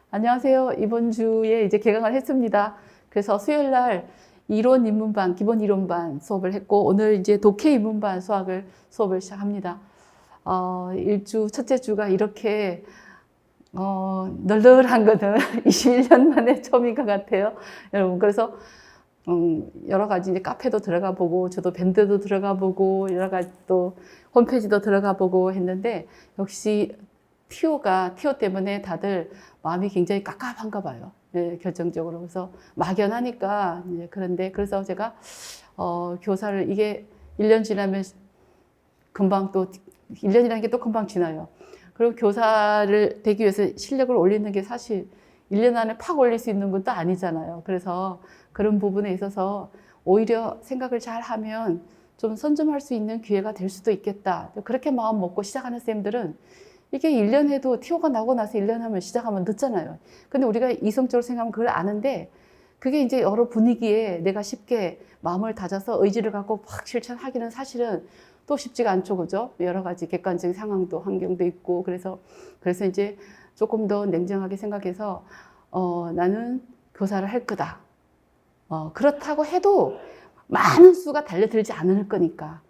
안녕하세요. 이번 주에 이제 개강을 했습니다. 그래서 수요일 날 이론 입문반, 기본 이론반 수업을 했고, 오늘 이제 독해 입문반 수업을 시작합니다. 일주, 첫째 주가 이렇게, 널널한 거는 21년 만에 처음인 것 같아요. 여러분, 그래서, 여러 가지 이제 카페도 들어가 보고, 저도 밴드도 들어가 보고, 여러 가지 또 홈페이지도 들어가 보고 했는데, 역시 티오 때문에 다들 마음이 굉장히 깝깝한가 봐요. 네, 결정적으로. 그래서 막연하니까, 이제 그런데, 그래서 제가, 교사를, 이게 1년 지나면 금방 또, 1년이라는 게 또 금방 지나요. 그리고 교사를 되기 위해서 실력을 올리는 게 사실 1년 안에 팍 올릴 수 있는 것도 아니잖아요. 그래서 그런 부분에 있어서 오히려 생각을 잘 하면 좀 선점할 수 있는 기회가 될 수도 있겠다. 그렇게 마음 먹고 시작하는 쌤들은 이게 1년 해도 티오가 나고 나서 1년 하면 시작하면 늦잖아요. 근데 우리가 이성적으로 생각하면 그걸 아는데 그게 이제 여러 분위기에 내가 쉽게 마음을 다져서 의지를 갖고 확 실천하기는 사실은 또 쉽지가 않죠. 그죠? 여러 가지 객관적인 상황도 환경도 있고 그래서 이제 조금 더 냉정하게 생각해서 나는 교사를 할 거다. 그렇다고 해도 많은 수가 달려들지 않을 거니까.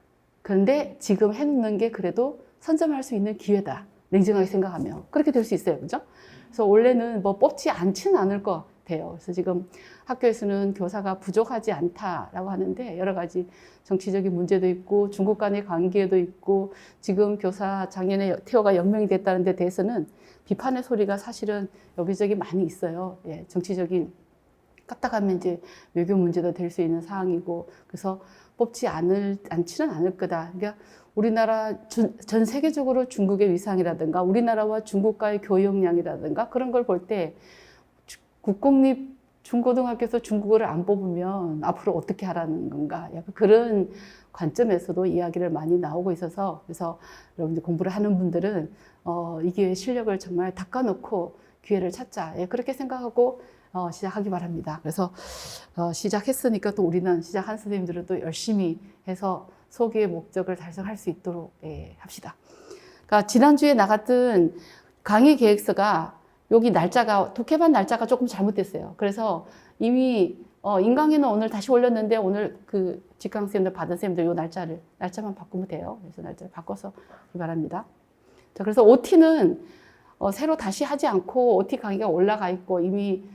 그런데 지금 해놓는 게 그래도 선점할 수 있는 기회다. 냉정하게 생각하면. 그렇게 될 수 있어요. 그죠? 그래서 원래는 뭐 뽑지 않지는 않을 것 같아요. 그래서 지금 학교에서는 교사가 부족하지 않다라고 하는데 여러 가지 정치적인 문제도 있고 중국 간의 관계도 있고 지금 교사 작년에 티오가 0명이 됐다는 데 대해서는 비판의 소리가 사실은 여기저기 많이 있어요. 예, 정치적인 까딱하면 이제 외교 문제도 될 수 있는 상황이고 그래서 뽑지 않지는 않을 거다. 그러니까 우리나라 전 세계적으로 중국의 위상이라든가 우리나라와 중국과의 교역량이라든가 그런 걸 볼 때 국공립 중고등학교에서 중국어를 안 뽑으면 앞으로 어떻게 하라는 건가 약간 그런 관점에서도 이야기를 많이 나오고 있어서 그래서 여러분들 공부를 하는 분들은 이 기회에 실력을 정말 닦아놓고 기회를 찾자 그렇게 생각하고 시작하기 바랍니다. 그래서 시작했으니까 또 우리는 시작한 선생님들은 또 열심히 해서 소기의 목적을 달성할 수 있도록 합시다. 그러니까 지난주에 나갔던 강의 계획서가 여기 날짜가 독해반 날짜가 조금 잘못됐어요. 그래서 이미 인강에는 오늘 다시 올렸는데 오늘 그 직강 선생님들 받은 선생님들 요 날짜만 바꾸면 돼요. 그래서 날짜를 바꿔서 바랍니다. 자, 그래서 OT는 새로 다시 하지 않고 OT 강의가 올라가 있고 이미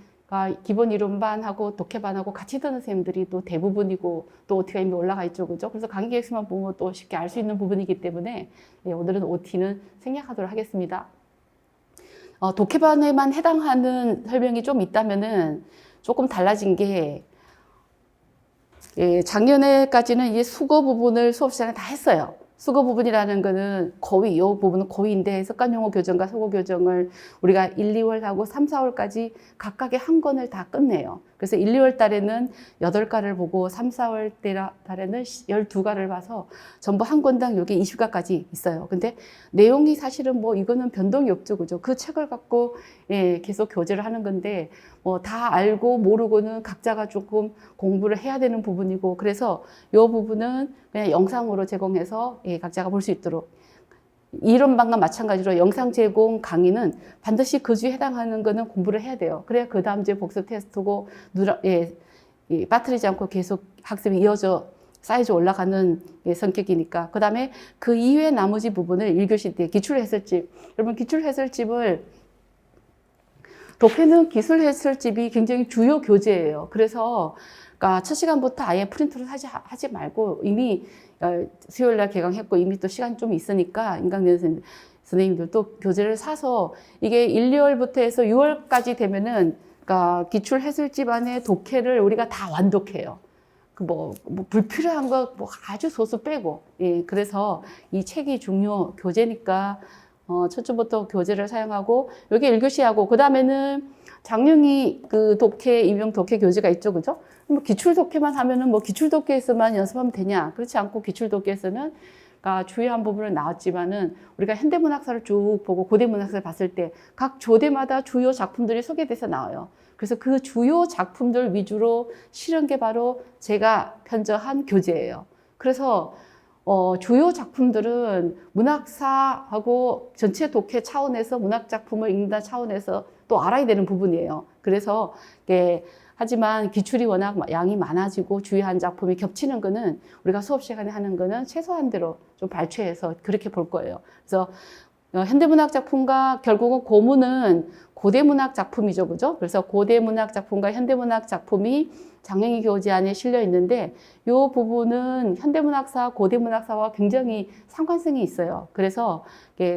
기본 이론반하고 독해반하고 같이 듣는 선생님들이 또 대부분이고 또 OT가 이미 올라가 있죠. 그죠? 그래서 강의 계획서만 보면 또 쉽게 알 수 있는 부분이기 때문에 오늘은 OT는 생략하도록 하겠습니다. 독해반에만 해당하는 설명이 좀 있다면은 조금 달라진 게 작년에까지는 이제 수거 부분을 수업 시간에 다 했어요. 수거 부분이라는 거는 거의, 이 부분은 거의인데 습관용어 교정과 수거 교정을 우리가 1, 2월 하고 3, 4월까지 각각의 한 권을 다 끝내요. 그래서 1, 2월 달에는 8과를 보고 3, 4월 달에는 12과를 봐서 전부 한 권당 요게 20과까지 있어요. 근데 내용이 사실은 뭐 이거는 변동이 없죠. 그죠? 그 책을 갖고 계속 교재를 하는 건데 뭐 다 알고 모르고는 각자가 조금 공부를 해야 되는 부분이고 그래서 이 부분은 그냥 영상으로 제공해서 각자가 볼 수 있도록 이론반과 마찬가지로 영상 제공 강의는 반드시 그 주에 해당하는 거는 공부를 해야 돼요. 그래야 그 다음 주에 복습 테스트고 빠뜨리지 않고 계속 학습이 이어져 쌓여져 올라가는 성격이니까 그 다음에 그 이외의 나머지 부분을 1교시 때 기출해설집 여러분 기출해설집을 독해는 기술해설집이 굉장히 주요 교재예요. 그래서 그러니까 첫 시간부터 아예 프린트를 하지 말고 이미 수요일 날 개강했고 이미 또 시간이 좀 있으니까 인강연수 선생님들도 교재를 사서 이게 1, 2월부터 해서 6월까지 되면은 그러니까 기출해설집 안에 독해를 우리가 다 완독해요. 뭐 불필요한 거 뭐 아주 소수 빼고 그래서 이 책이 중요 교재니까 첫 주부터 교재를 사용하고 여기 1교시하고 그 다음에는 장룡이 그 독해 임용 독해 교재가 있죠, 그죠? 뭐 기출 독해만 하면은 뭐 기출 독해에서만 연습하면 되냐? 그렇지 않고 기출 독해에서는 그러니까 주요한 부분은 나왔지만은 우리가 현대문학사를 쭉 보고 고대문학사를 봤을 때 각 조대마다 주요 작품들이 소개돼서 나와요. 그래서 그 주요 작품들 위주로 실은 게 바로 제가 편저한 교재예요. 그래서 주요 작품들은 문학사하고 전체 독해 차원에서 문학 작품을 읽는다 차원에서 또 알아야 되는 부분이에요. 그래서 하지만 기출이 워낙 양이 많아지고 주요한 작품이 겹치는 거는 우리가 수업 시간에 하는 거는 최소한대로 좀 발췌해서 그렇게 볼 거예요. 그래서 현대문학 작품과 결국은 고문은 고대문학 작품이죠, 그죠? 그래서 고대문학 작품과 현대문학 작품이 장애인 교재 안에 실려 있는데 이 부분은 현대문학사, 고대문학사와 굉장히 상관성이 있어요. 그래서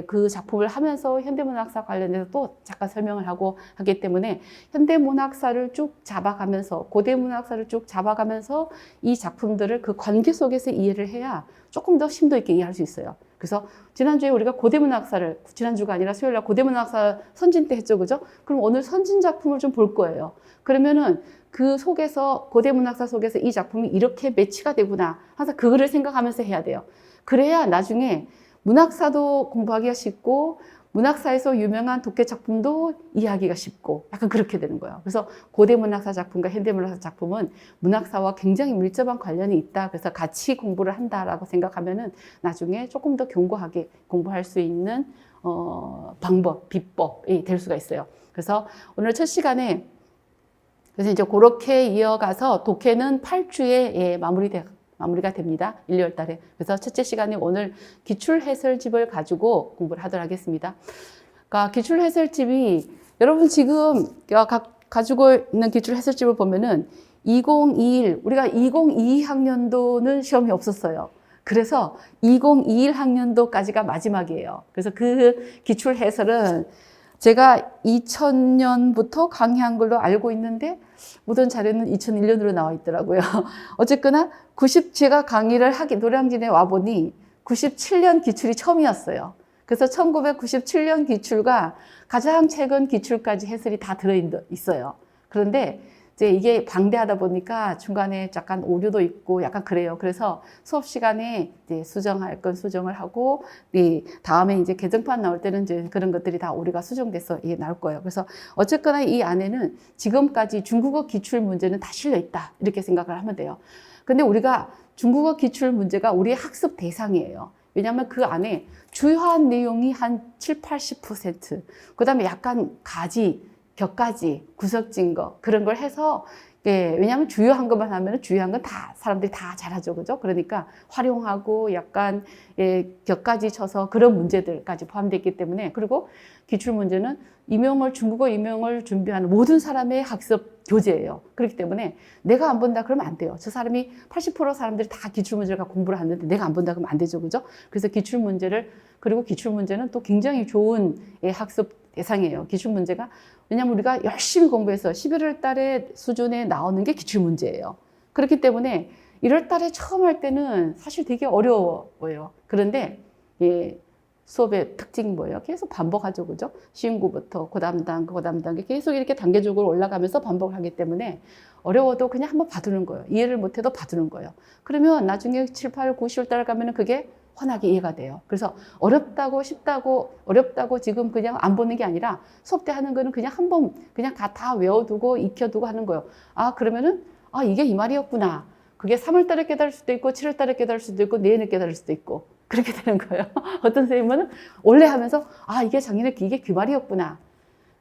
그 작품을 하면서 현대문학사 관련해서 또 잠깐 설명을 하고 하기 때문에 현대문학사를 쭉 잡아가면서 고대문학사를 쭉 잡아가면서 이 작품들을 그 관계 속에서 이해를 해야 조금 더 심도 있게 이해할 수 있어요. 그래서 지난주에 우리가 고대문학사를, 지난주가 아니라 수요일날 고대문학사 선진 때 했죠, 그죠? 그럼 오늘 선진 작품을 좀 볼 거예요. 그러면은 그 속에서, 고대문학사 속에서 이 작품이 이렇게 매치가 되구나. 항상 그거를 생각하면서 해야 돼요. 그래야 나중에 문학사도 공부하기가 쉽고, 문학사에서 유명한 독해 작품도 이해하기가 쉽고, 약간 그렇게 되는 거예요. 그래서 고대문학사 작품과 현대문학사 작품은 문학사와 굉장히 밀접한 관련이 있다. 그래서 같이 공부를 한다라고 생각하면은 나중에 조금 더 견고하게 공부할 수 있는, 방법, 비법이 될 수가 있어요. 그래서 오늘 첫 시간에 그래서 이제 그렇게 이어가서 독해는 8주에 마무리가 됩니다. 1, 2월 달에. 그래서 첫째 시간에 오늘 기출해설집을 가지고 공부를 하도록 하겠습니다. 그러니까 기출해설집이 여러분 지금 가지고 있는 기출해설집을 보면은 2021, 우리가 2022 학년도는 시험이 없었어요. 그래서 2021 학년도까지가 마지막이에요. 그래서 그 기출해설은 제가 2000년부터 강의한 걸로 알고 있는데 모든 자료는 2001년으로 나와 있더라고요. 어쨌거나 제가 강의를 노량진에 와보니 97년 기출이 처음이었어요. 그래서 1997년 기출과 가장 최근 기출까지 해설이 다 들어있어요. 그런데 이제 이게 방대하다 보니까 중간에 약간 오류도 있고 약간 그래요. 그래서 수업 시간에 이제 수정할 건 수정을 하고, 다음에 이제 개정판 나올 때는 이제 그런 것들이 다 오류가 수정돼서 이게 나올 거예요. 그래서 어쨌거나 이 안에는 지금까지 중국어 기출 문제는 다 실려 있다. 이렇게 생각을 하면 돼요. 근데 우리가 중국어 기출 문제가 우리의 학습 대상이에요. 왜냐하면 그 안에 주요한 내용이 한 7, 80%, 그 다음에 약간 격가지, 구석진 거, 그런 걸 해서, 왜냐하면 주요한 것만 하면 주요한 건 사람들이 다 잘하죠. 그죠? 그러니까 활용하고 약간, 격가지 쳐서 그런 문제들까지 포함되어 있기 때문에, 그리고 기출문제는 중국어 임용을 준비하는 모든 사람의 학습 교재예요. 그렇기 때문에 내가 안 본다 그러면 안 돼요. 저 사람이 80% 사람들이 다 기출문제를 공부를 하는데 내가 안 본다 그러면 안 되죠. 그죠? 그래서 그리고 기출문제는 또 굉장히 좋은 학습 대상이에요. 기출문제가. 왜냐하면 우리가 열심히 공부해서 11월 달에 수준에 나오는 게 기출문제예요. 그렇기 때문에 1월 달에 처음 할 때는 사실 되게 어려워요. 그런데 수업의 특징이 뭐예요? 계속 반복하죠. 그죠? 쉬운 거부터 그 다음 단계 계속 이렇게 단계적으로 올라가면서 반복을 하기 때문에 어려워도 그냥 한번 봐두는 거예요. 이해를 못해도 봐두는 거예요. 그러면 나중에 7, 8, 9, 10월 달에 가면은 그게 환하게 이해가 돼요. 그래서 어렵다고 지금 그냥 안 보는 게 아니라 수업 때 하는 거는 그냥 한번 그냥 다 외워두고 익혀두고 하는 거예요. 그러면은 이게 이 말이었구나. 그게 3월 달에 깨달을 수도 있고 7월 달에 깨달을 수도 있고 내년에 깨달을 수도 있고 그렇게 되는 거예요. 어떤 선생님은 원래 하면서 이게 작년에 이게 그 말이었구나.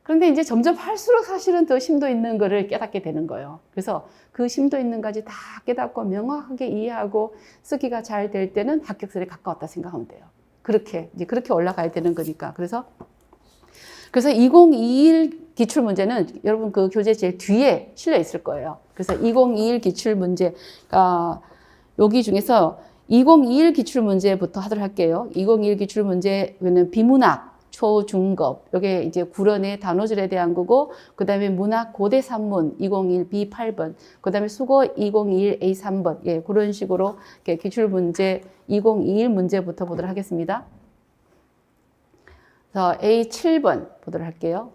그런데 이제 점점 할수록 사실은 더 심도 있는 거를 깨닫게 되는 거예요. 그래서 그 심도 있는 까지 다 깨닫고 명확하게 이해하고 쓰기가 잘 될 때는 합격선에 가까웠다 생각하면 돼요. 그렇게 올라가야 되는 거니까. 그래서 2021 기출 문제는 여러분 그 교재 제일 뒤에 실려 있을 거예요. 그래서 2021 기출 문제, 여기 중에서 2021 기출 문제부터 하도록 할게요. 2021 기출 문제는 비문학, 초중급, 요게 이제 구런의 단어줄에 대한 거고, 그 다음에 문학 고대 산문 2021 B8번, 그 다음에 수거 2021 A3번, 그런 식으로 기출 문제 2021 문제부터 보도록 하겠습니다. 그래서 A7번 보도록 할게요.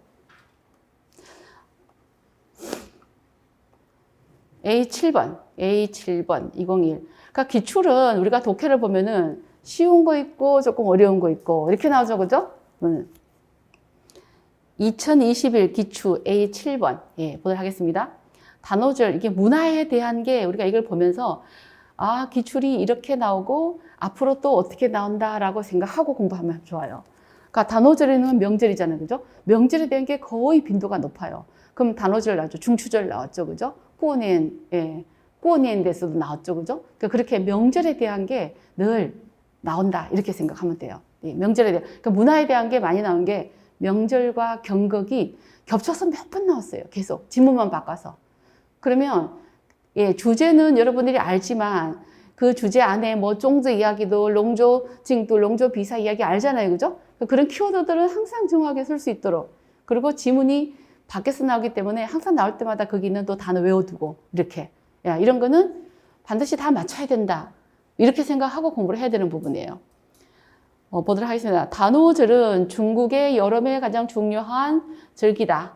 A7번 2021. 그러니까 기출은 우리가 독해를 보면은 쉬운 거 있고 조금 어려운 거 있고 이렇게 나오죠, 그죠? 2021 기출 A7번 보도록 하겠습니다. 단어줄, 이게 문화에 대한 게 우리가 이걸 보면서 아, 기출이 이렇게 나오고 앞으로 또 어떻게 나온다라고 생각하고 공부하면 좋아요. 그러니까 단오절에는 명절이잖아요. 그죠? 명절에 대한 게 거의 빈도가 높아요. 그럼 단오절 나왔죠. 중추절 나왔죠. 그죠? 꼬년, 예. 꼬년대에서도 나왔죠. 그죠? 그러니까 그렇게 명절에 대한 게 늘 나온다. 이렇게 생각하면 돼요. 예, 명절에 대한, 그러니까 문화에 대한 게 많이 나온 게 명절과 경극이 겹쳐서 몇 번 나왔어요. 계속. 지문만 바꿔서. 그러면, 예, 주제는 여러분들이 알지만 그 주제 안에 뭐 쫑즈 이야기도, 롱조 징도, 롱조 비사 이야기 알잖아요. 그죠? 그런 키워드들은 항상 정확하게 쓸 수 있도록. 그리고 지문이 밖에서 나오기 때문에 항상 나올 때마다 거기 있는 또 단어 외워두고, 이렇게. 야, 이런 거는 반드시 다 맞춰야 된다. 이렇게 생각하고 공부를 해야 되는 부분이에요. 보도록 하겠습니다. 단오절은 중국의 여름에 가장 중요한 절기다.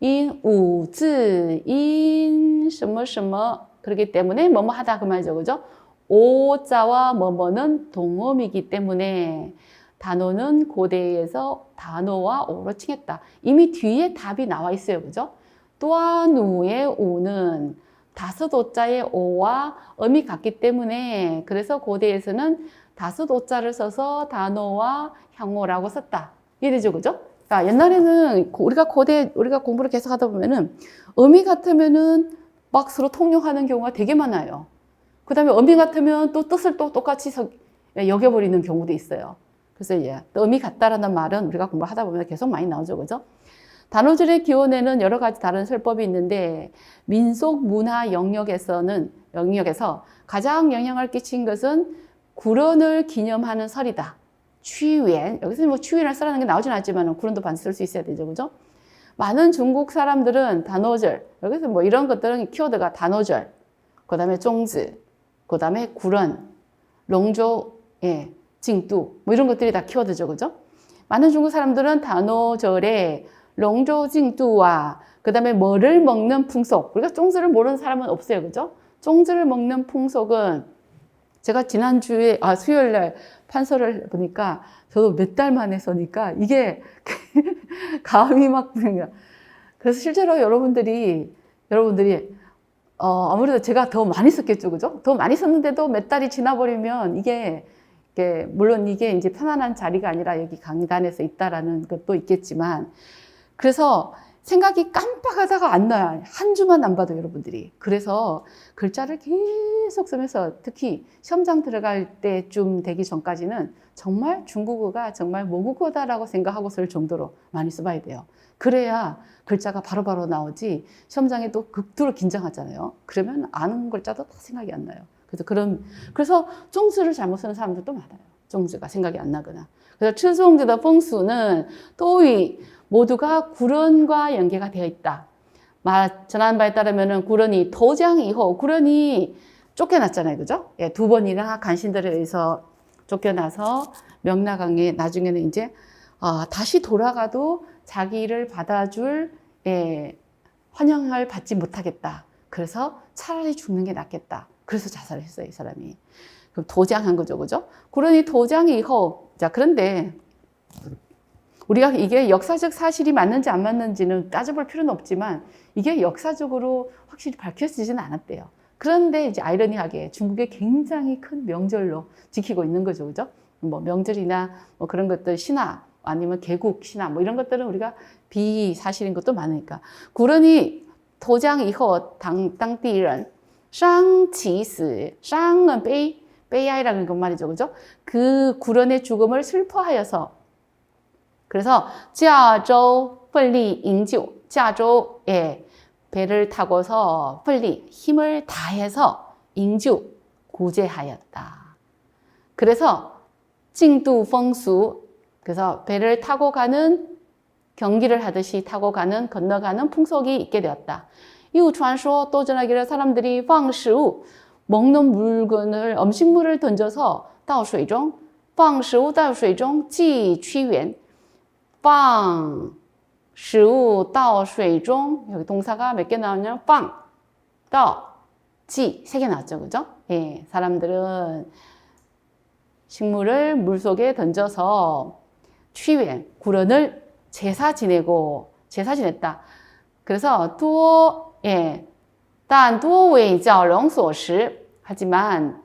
인, 우, 즈, 인, 什么什么 그렇기 때문에 뭐뭐 하다 그 말이죠. 그죠? 오자와 뭐뭐는 동음이기 때문에 단오는 고대에서 단오와 오로 칭했다. 이미 뒤에 답이 나와 있어요. 그죠? 또한우의 우는 다섯 오자의 오와 음이 같기 때문에 그래서 고대에서는 다섯 오자를 써서 단오와 향오라고 썼다. 이해되죠? 그죠? 자, 옛날에는 우리가 공부를 계속 하다 보면은 음이 같으면은 막 서로 통용하는 경우가 되게 많아요. 그 다음에 음이 같으면 또 뜻을 또 똑같이 여겨버리는 경우도 있어요. 그래서 음이 같다라는 말은 우리가 공부를 하다 보면 계속 많이 나오죠. 그죠? 단오절의 기원에는 여러 가지 다른 설법이 있는데 민속 문화 영역에서 가장 영향을 끼친 것은 구런을 기념하는 설이다. 취웬, 여기서 뭐 취웬을 쓰라는 게 나오진 않지만 구런도 반드시 쓸 수 있어야 되죠. 그죠? 많은 중국 사람들은 단오절, 여기서 뭐 이런 것들은 키워드가 단오절, 그 다음에 쫑즈, 그 다음에 구런, 롱조, 예, 징두, 뭐 이런 것들이 다 키워드죠. 그죠? 많은 중국 사람들은 단오절에 롱조 징두와 그 다음에 뭐를 먹는 풍속, 우리가 쫑즈를 모르는 사람은 없어요. 그죠? 쫑즈를 먹는 풍속은 제가 지난주에, 수요일날 판서를 보니까 저도 몇 달 만에 써니까 이게 감이 막 그냥. 그래서 실제로 여러분들이 아무래도 제가 더 많이 썼겠죠. 그죠? 더 많이 썼는데도 몇 달이 지나버리면 이게 물론 이게 이제 편안한 자리가 아니라 여기 강의단에서 있다라는 것도 있겠지만 그래서 생각이 깜빡하다가 안 나요. 한 주만 안 봐도 여러분들이. 그래서 글자를 계속 쓰면서 특히 시험장 들어갈 때쯤 되기 전까지는 정말 중국어가 정말 모국어다라고 생각하고 쓸 정도로 많이 써봐야 돼요. 그래야 글자가 바로바로 나오지 시험장에 또 극도로 긴장하잖아요. 그러면 아는 글자도 다 생각이 안 나요. 그래서 쫑즈를 잘못 쓰는 사람들도 많아요. 쫑즈가 생각이 안 나거나. 그래서 츠종즈의 펑수는 또이 모두가 구런과 연계가 되어 있다. 지난번에 따르면은 구런이 도장 이후 구런이 쫓겨났잖아요. 그죠? 예, 두 번이나 간신들에 의해서 쫓겨나서 명나강에 나중에는 이제 다시 돌아가도 자기를 받아줄 환영을 받지 못하겠다. 그래서 차라리 죽는 게 낫겠다. 그래서 자살을 했어요, 이 사람이. 그럼 도장한 거죠, 그죠? 구런이 도장 이후 자, 그런데 우리가 이게 역사적 사실이 맞는지 안 맞는지는 따져볼 필요는 없지만 이게 역사적으로 확실히 밝혀지지는 않았대요. 그런데 이제 아이러니하게 중국의 굉장히 큰 명절로 지키고 있는 거죠. 그죠? 뭐 명절이나 뭐 그런 것들 신화 아니면 개국 신화 뭐 이런 것들은 우리가 비사실인 것도 많으니까. 구런이 도장 이후 당디런 쌍치스 쌍은悲哀라는 것 말이죠. 그죠? 그 구런의 죽음을 슬퍼하여서 그래서 지하州 奋力 营救 지하州에 배를 타고서 奋力 힘을 다해서 营救 구제하였다. 그래서 징두风俗 그래서 배를 타고 가는 경기를 하듯이 타고 가는 건너가는 풍속이 있게 되었다. 이후传说 또 전하기를 사람들이 放食物 먹는 물건을 음식물을 던져서 到水中放食物到水中即屈原放食物到水中 여기 동사가 몇 개 나오냐면 放到지 3개 나왔죠. 그죠? 예, 사람들은 식물을 물속에 던져서 취웬 구런을 제사 지냈다. 그래서 多단多为 教龙所食 하지만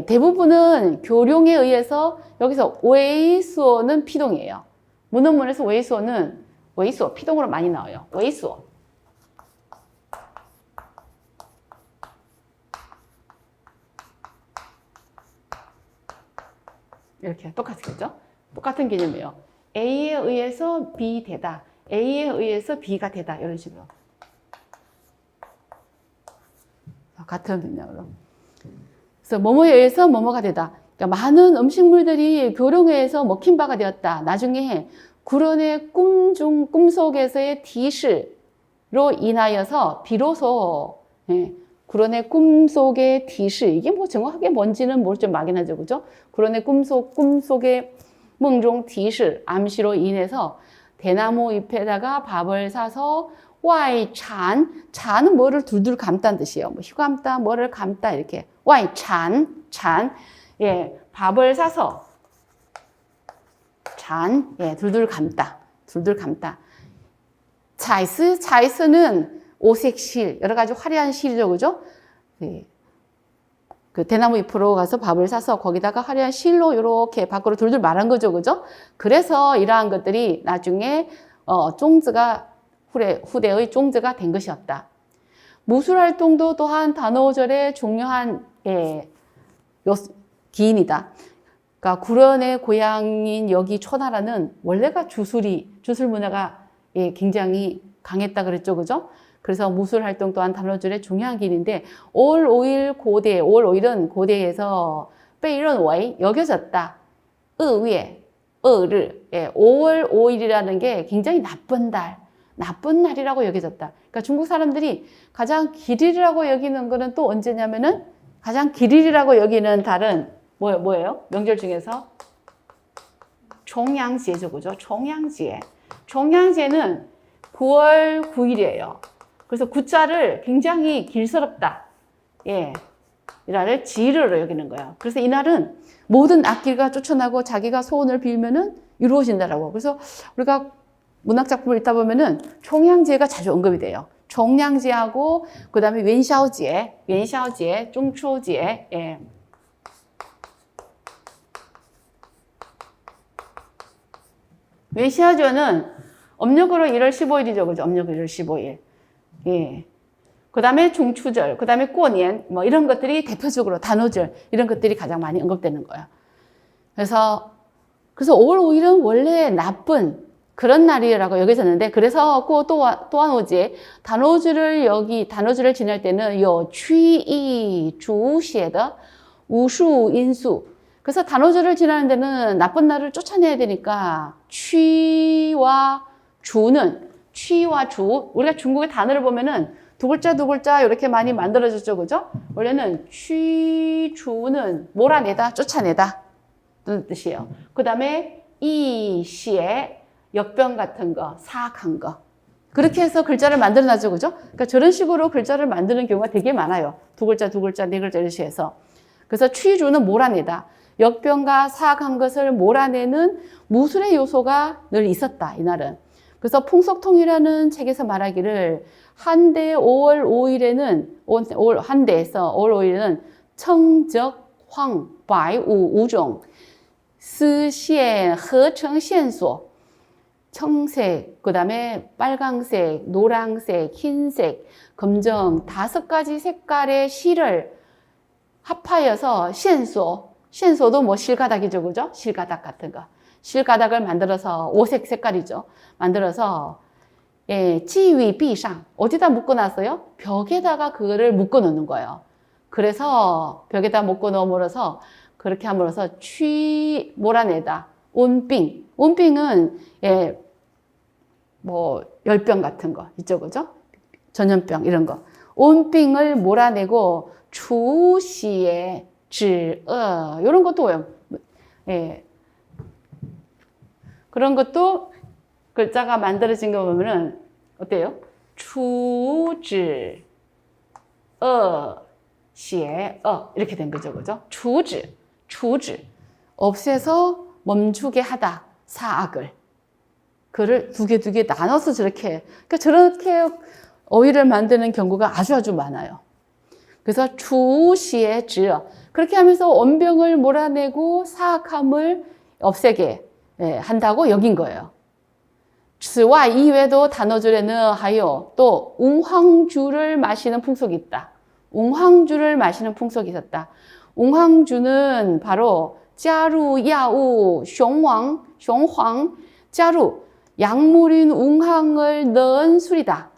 대부분은 교룡에 의해서 여기서 웨이수어는 피동이에요. 문헌문에서 웨이수어는 웨이수어 피동으로 많이 나와요. 웨이수어. 이렇게 똑같겠죠? 똑같은 개념이에요. A에 의해서 B 되다. A에 의해서 B가 되다. 이런 식으로. 같은 개념으로. 그래서 뭐뭐에 의해서 뭐뭐가 되다. 그러니까 많은 음식물들이 교룡에 의해서 먹힌 바가 되었다. 나중에 구런의 꿈속에서의 디시로 인하여서 비로소 구런의 꿈속의 디시 이게 뭐 정확하게 뭔지는 좀 막연하죠, 그죠? 구런의 꿈속의梦中 디시 암시로 인해서 대나무 잎에다가 밥을 사서 잔은 뭐를 둘둘 감다는 뜻이에요. 뭐 휘감다, 뭐를 감다 이렇게 잔 밥을 사서 둘둘 감다. 차이스는 오색실, 여러 가지 화려한 실이죠, 그죠? 그 대나무 잎으로 가서 밥을 사서 거기다가 화려한 실로 이렇게 밖으로 둘둘 말한 거죠, 그죠? 그래서 이러한 것들이 나중에 쫑즈가 후대의 쫑즈가 된 것이었다. 무술활동도 또한 단오절의 중요한 기인이다. 그러니까 구런의 고향인 여기 초나라는 원래가 주술 문화가 굉장히 강했다 그랬죠, 그죠? 그래서 무술 활동 또한 단오절의 중요한 기인인데 올 5일은 고대에서 베이런웨이 여겨졌다. 의외, 5월 5일이라는 게 굉장히 나쁜 날이라고 여겨졌다. 그러니까 중국 사람들이 가장 길일이라고 여기는 거는 또 언제냐면은 가장 길일이라고 여기는 달은 뭐예요? 명절 중에서 종양제죠, 그죠? 종양제는 9월 9일이에요. 그래서 구자를 굉장히 길스럽다. 이날을 지르로 여기는 거예요. 그래서 이날은 모든 악기가 쫓아나고 자기가 소원을 빌면은 이루어진다라고. 그래서 우리가 문학작품을 읽다 보면은 종양제가 자주 언급이 돼요. 종양제하고 그 다음에 웬샤오제, 중초제, 웬샤오제는 음력으로 1월 15일이죠, 그죠? 음력으로 1월 15일. 그 다음에 중추절, 그 다음에 꼬년, 뭐 이런 것들이 대표적으로 단오절, 이런 것들이 가장 많이 언급되는 거예요. 그래서 5월 5일은 원래 나쁜 그런 날이라고 여겨졌는데, 그래서 또한 오지, 단오절을 지낼 때는 요 취이 주시에다 우수 인수. 그래서 단오절을 지나는 데는 나쁜 날을 쫓아내야 되니까 취와 주, 우리가 중국의 단어를 보면은 두 글자 이렇게 많이 만들어졌죠, 그죠? 원래는 취주는 몰아내다, 쫓아내다 그런 뜻이에요. 그 다음에 이시에 역병 같은 거, 사악한 거. 그렇게 해서 글자를 만들어놨죠, 그죠? 그러니까 저런 식으로 글자를 만드는 경우가 되게 많아요. 두 글자, 네 글자 이렇게 해서. 그래서 취주는 몰아내다. 역병과 사악한 것을 몰아내는 무술의 요소가 늘 있었다, 이날은. 그래서 풍속통이라는 책에서 말하기를 한대 5월 5일에는 청적, 황, 발, 우, 우종, 스시엔, 허청,线索 청색, 그 다음에 빨강색, 노란색, 흰색, 검정 5가지 색깔의 실을 합하여서线索도 뭐 실가닥이죠, 그죠? 실가닥 같은 거. 실가닥을 만들어서 5색 색깔이죠. 만들어서 지위비상 어디다 묶어놨어요? 벽에다가 그거를 묶어놓는 거예요. 그래서 벽에다 묶어놓음으로써 그렇게 함으로써 몰아내다. 온빙은 뭐 열병 같은 거 있죠, 그죠? 전염병 이런 거. 온빙을 몰아내고 추시에 이런 것도 그런 것도 글자가 만들어진 거 보면은 어때요? 추지, 이렇게 된 거죠, 그죠? 추지, 없애서 멈추게 하다, 사악을. 그를 두 개 나눠서 저렇게 어휘를 만드는 경우가 아주 많아요. 그래서 추시에지 그렇게 하면서 원병을 몰아내고 사악함을 없애게 한다고 여긴 거예요. 此外 이외에도 단어줄에는 하여 또 웅황주를 마시는 풍속이 있다. 웅황주를 마시는 풍속이 있었다. 웅황주는 바로 자루 야우雄黄 자루 약물인 웅황을 넣은 술이다.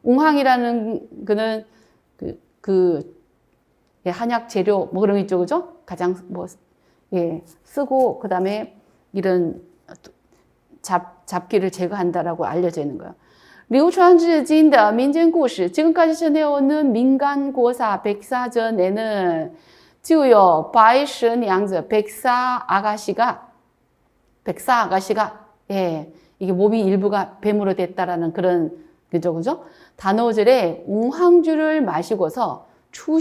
웅황이라는 그는 한약 재료 뭐 그런 거 있죠, 그죠? 가장 쓰고 그다음에 이런 잡기를 제거한다라고 알려져 있는 거예요. 流传至今的民间故事 지금까지 전해오는 민간 고사 백사전에는 就有白蛇娘子 백사 아가씨가 이게 몸이 일부가 뱀으로 됐다라는 그런 그죠? 단오절에 웅황주를 마시고서 현추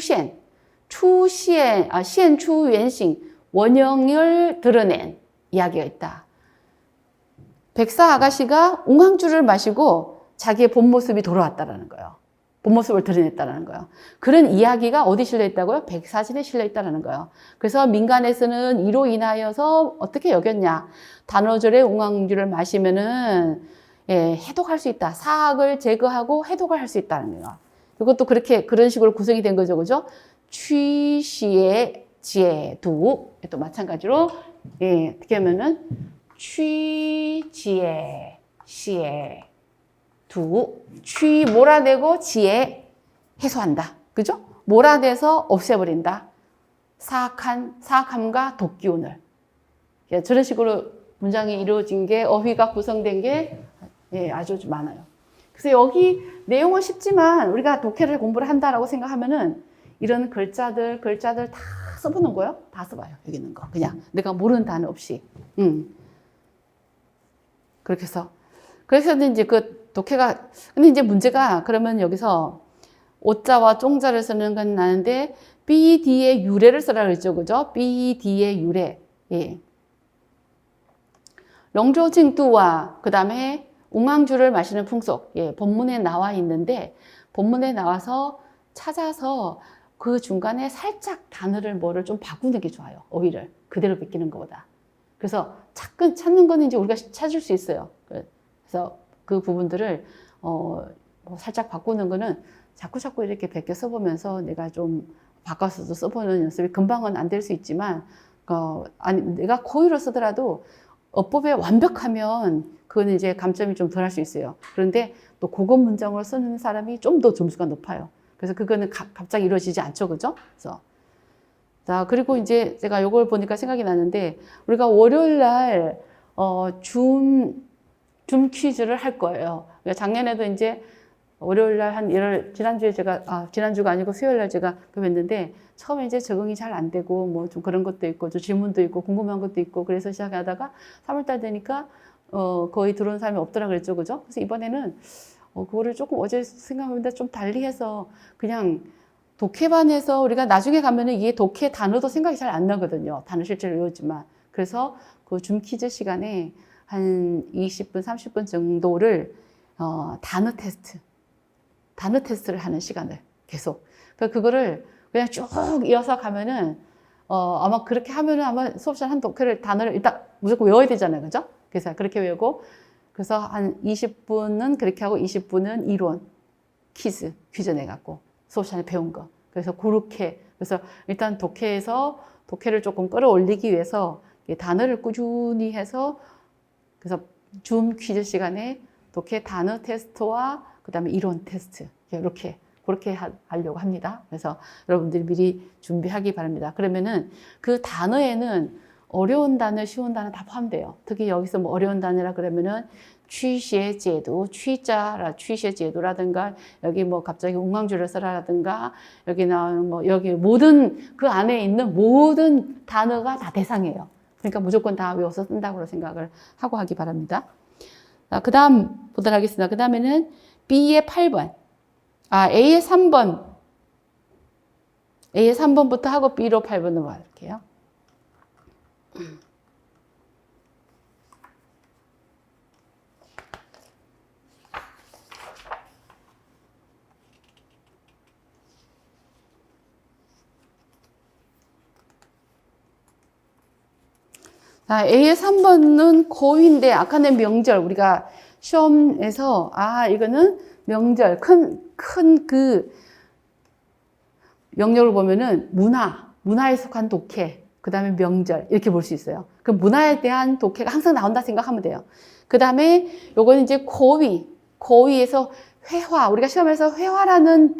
原形 원형을 드러낸 이야기가 있다. 백사 아가씨가 웅황주를 마시고 자기의 본 모습이 돌아왔다라는 거예요. 본 모습을 드러냈다라는 거예요. 그런 이야기가 어디 실려 있다고요? 백사전에 실려 있다라는 거예요. 그래서 민간에서는 이로 인하여서 어떻게 여겼냐? 단오절에 웅황주를 마시면은 해독할 수 있다. 사악을 제거하고 해독을 할 수 있다는 거예요. 이것도 그런 식으로 구성이 된 거죠, 그죠? 취시의 제두 또 마찬가지로 어떻게 하면은 취지의 시의 취 몰아내고 지혜 해소한다. 그죠? 몰아내서 없애버린다. 사악함과 독기운을. 저런 식으로 문장이 이루어진 게 어휘가 구성된 게 아주 많아요. 그래서 여기 내용은 쉽지만 우리가 독해를 공부를 한다라고 생각하면은 이런 글자들 다 써보는 거예요. 다 써봐요. 여기 있는 거. 그냥 내가 모르는 단어 없이. 그렇게 해서 그래서 이제 독해가 근데 이제 문제가 그러면 여기서 오자와 쫑자를 쓰는 건 나는데 B, D의 유래를 쓰라 그랬죠. 그죠? B, D의 유래. 렁조칭두와 그다음에 웅황주를 마시는 풍속. 본문에 나와 있는데 본문에 나와서 찾아서 그 중간에 살짝 단어를 뭐를 좀 바꾸는 게 좋아요. 어휘를 그대로 베끼는 것보다. 그래서 찾는 거는 이제 우리가 찾을 수 있어요. 그래서 그 부분들을 뭐 살짝 바꾸는 거는 자꾸 이렇게 베껴 써보면서 내가 좀 바꿔서도 써보는 연습이 금방은 안 될 수 있지만 내가 고의로 쓰더라도 어법에 완벽하면 그건 이제 감점이 좀 덜 할 수 있어요. 그런데 또 고급 문장으로 쓰는 사람이 좀 더 점수가 높아요. 그래서 그거는 갑자기 이루어지지 않죠, 그죠? 그래서 자, 그리고 이제 제가 이걸 보니까 생각이 나는데 우리가 월요일 날 줌 퀴즈를 할 거예요. 작년에도 이제 월요일 날 지난주가 아니고 수요일 날 제가 했는데 처음에 이제 적응이 잘 안 되고 뭐 좀 그런 것도 있고 좀 질문도 있고 궁금한 것도 있고 그래서 시작하다가 3월 달 되니까 거의 들어온 사람이 없더라 그랬죠. 그죠? 그래서 이번에는 그거를 조금 어제 생각해보는데 좀 달리해서 그냥 독해반에서 우리가 나중에 가면은 이게 독해 단어도 생각이 잘 안 나거든요. 단어 실제로 외우지만. 그래서 그 줌 퀴즈 시간에 한 20분, 30분 정도를 단어 테스트를 하는 시간을 계속. 그러니까 그거를 그냥 쭉 이어서 가면은 아마 그렇게 하면은 아마 수업 시간 한 단어를 일단 무조건 외워야 되잖아요. 그죠? 그래서 그렇게 외우고 그래서 한 20분은 그렇게 하고 20분은 이론 퀴즈 내갖고 수업 시간에 배운 거. 그래서 그래서 일단 독해를 조금 끌어올리기 위해서 단어를 꾸준히 해서 그래서 줌 퀴즈 시간에 독해 단어 테스트와 그다음에 이론 테스트 그렇게 하려고 합니다. 그래서 여러분들이 미리 준비하기 바랍니다. 그러면은 그 단어에는 어려운 단어, 쉬운 단어 다 포함돼요. 특히 여기서 뭐 어려운 단어라 그러면은 취시제도, 취시제도라든가 여기 뭐 갑자기 웅황주를 써라라든가 여기 나오는 뭐 여기 모든 그 안에 있는 모든 단어가 다 대상이에요. 그러니까 무조건 다 외워서 쓴다고 생각을 하고 하기 바랍니다. 그 다음 보도록 하겠습니다. 그 다음에는 B의 8번. A의 3번부터 하고 B로 8번 넘어갈게요. 자, A의 3번은 고위인데 아까는 명절 우리가 시험에서 이거는 명절 큰 그 영역을 보면은 문화에 속한 독해, 그 다음에 명절 이렇게 볼 수 있어요. 그 문화에 대한 독해가 항상 나온다 생각하면 돼요. 그 다음에 요거는 이제 고위에서 회화, 우리가 시험에서 회화라는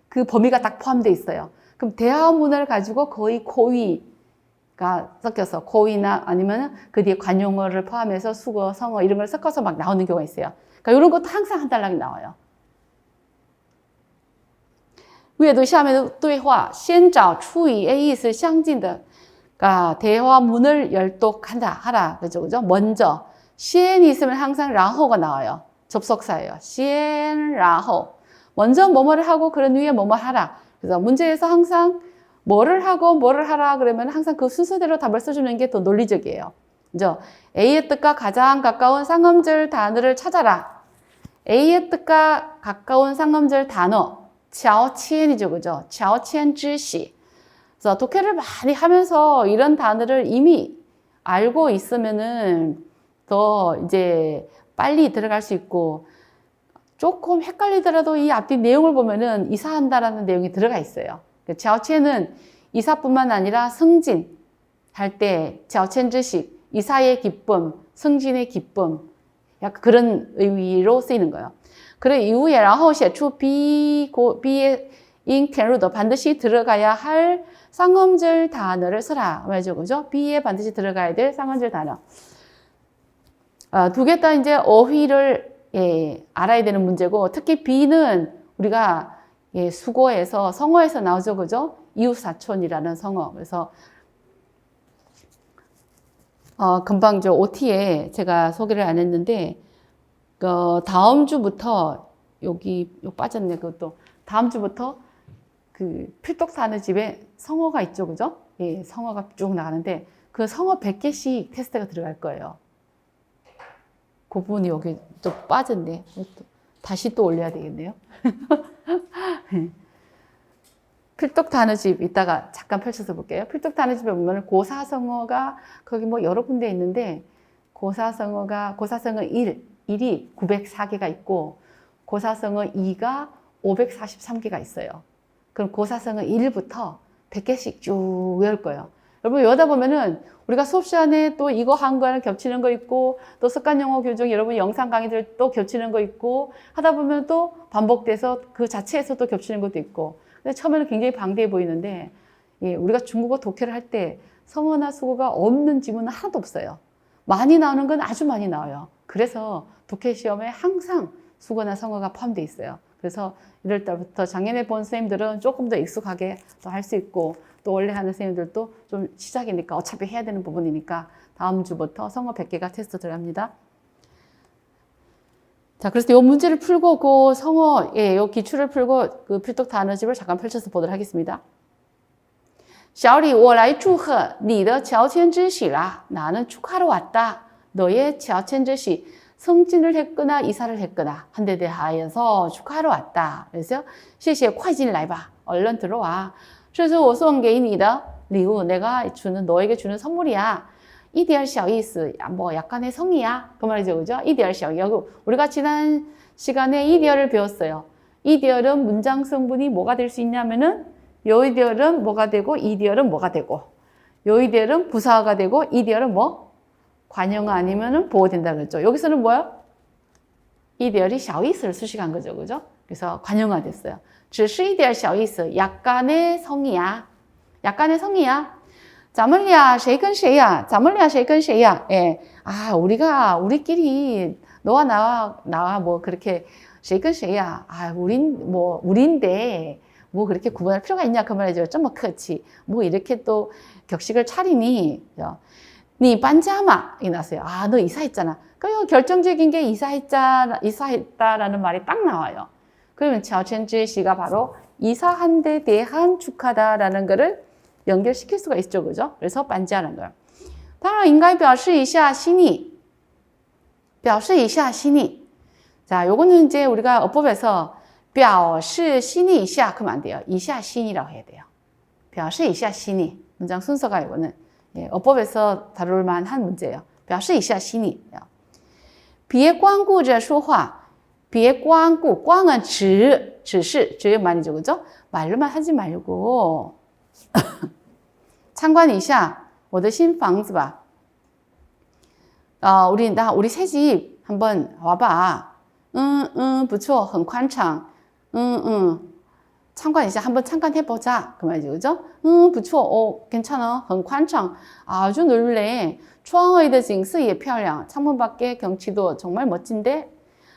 그 범위가 딱 포함되어 있어요. 그럼 대화문을 가지고 거의 고위가 섞여서 고위나 아니면 그 뒤에 관용어를 포함해서 수거, 성어 이런 걸 섞어서 막 나오는 경우가 있어요. 그러니까 이런 것도 항상 한 달락이 나와요. 위에도下面的对话先找处与 A 意思相近的 대화문을 열독한다 하라 그죠? 먼저 先이 있으면 항상 然后가 나와요. 접속사예요. 先然后먼저 뭐뭐를 하고 그런 후에 뭐뭐 하라. 그래서 문제에서 항상 뭐를 하고 뭐를 하라 그러면 항상 그 순서대로 답을 써주는 게 더 논리적이에요. 그죠? A의 뜻과 가장 가까운 쌍음절 단어를 찾아라. A의 뜻과 가까운 쌍음절 단어 乔迁이죠, 그죠? 乔迁之喜. 그래서 독해를 많이 하면서 이런 단어를 이미 알고 있으면은 더 이제 빨리 들어갈 수 있고 조금 헷갈리더라도 이 앞뒤 내용을 보면은 이사한다라는 내용이 들어가 있어요. 乔迁은 이사뿐만 아니라 승진 할 때 乔迁之喜, 이사의 기쁨, 승진의 기쁨, 약간 그런 의미로 쓰이는 거예요. 그래 이후에 然后写出 B의 인填入的 반드시 들어가야 할 쌍음절 단어를 써라 말이죠, 그죠? B에 반드시 들어가야 될 쌍음절 단어. 두 개 다 이제 어휘를 알아야 되는 문제고 특히 B는 우리가 수고에서 성어에서 나오죠, 그죠? 이웃사촌이라는 성어. 그래서 금방 저 OT에 제가 소개를 안 했는데. 다음 주부터 여기 빠졌네 그것도 다음 주부터 그 필독 사는 집에 성어가 있죠, 그죠? 예, 성어가 쭉 나가는데 그 성어 100개씩 테스트가 들어갈 거예요. 그 부분이 여기 또 빠졌네. 다시 또 올려야 되겠네요. 필독 단어집 이따가 잠깐 펼쳐서 볼게요. 필독 단어집에 보면 고사성어가 거기 뭐 여러 군데 있는데 고사성어 1이 904개가 있고 고사성어 2가 543개가 있어요. 그럼 고사성어 1부터 100개씩 쭉 외울 거예요. 여러분 외우다 보면은 우리가 수업 시간에 또 이거 한 거랑 겹치는 거 있고 또 습관영어 교정 여러분 영상 강의들 또 겹치는 거 있고 하다 보면 또 반복돼서 그 자체에서 또 겹치는 것도 있고 근데 처음에는 굉장히 방대해 보이는데 우리가 중국어 독해를 할 때 성어나 수거가 없는 지문은 하나도 없어요. 많이 나오는 건 아주 많이 나와요. 그래서 독해 시험에 항상 수거나 성어가 포함되어 있어요. 그래서 이럴 때부터 작년에 본 선생님들은 조금 더 익숙하게 또 할 수 있고 또 원래 하는 선생님들도 좀 시작이니까 어차피 해야 되는 부분이니까 다음 주부터 성어 100개가 테스트 들어갑니다. 자, 그래서 이 문제를 풀고 그 성어, 이 기출을 풀고 그 필독 단어집을 잠깐 펼쳐서 보도록 하겠습니다. 小李我来祝贺你的乔迁之喜啦. 나는 축하러 왔다. 너의乔迁之喜. 승진을 했거나 이사를 했거나 한 데 대하여서 축하하러 왔다. 그래서 谢谢快进来吧. 얼른 들어와. 这是我送给你的礼物. 내가 주는 너에게 주는 선물이야. 一点小意思. 뭐 약간의 성의야. 그 말이죠. 그죠? 一点小意思. 우리가 지난 시간에 一点을 배웠어요. 一点은 문장 성분이 뭐가 될 수 있냐면은 요이디얼은 뭐가 되고 이디얼은 뭐가 되고 요이디얼은 부사어가 되고 이디얼은 뭐? 관용어 아니면은 보호된다 그랬죠. 여기서는 뭐요? 이디얼이 小意思를 수식한 거죠. 그죠? 그래서 관용어가 됐어요. 只是一点小意思 약간의 성의야. 약간의 성의야. 咱们俩谁跟谁呀? 咱们俩谁跟谁呀? 예. 우리끼리 너와 나와 뭐 그렇게 谁跟谁呀? 우린데 뭐 그렇게 구분할 필요가 있냐 그 말이죠. 좀 뭐 그렇지. 뭐 이렇게 또 격식을 차리니. 니 반자마 이 나왔어요. 너 이사했잖아. 그 결정적인 게 이사했다라는 말이 딱 나와요. 그러면 乔迁之喜가 바로 이사한 데 대한 축하다라는 거를 연결시킬 수가 있죠, 그죠? 그래서 반자라는 거예요. 当然应该表示一下心意. 表示一下心意. 자, 요거는 이제 우리가 어법에서 表示心意一下 그러면 안 돼요. 一下心意라고 해야 돼요. 表示一下心意. 문장 순서가 이거는 예, 어법에서 다룰 만한 문제예요. 表示一下心意别光顾着说话别光顾光은只是 말이죠. 그죠? 말로만 하지 말고 참관一下我的新房子吧 우리 새 집 한번 와봐 不错很宽敞 참관一下 한번 참관해보자 그 말이죠. 그죠? 不错 괜찮아 很宽敞 아주 넓네 窗外的景色也漂亮 창문 밖의 경치도 정말 멋진데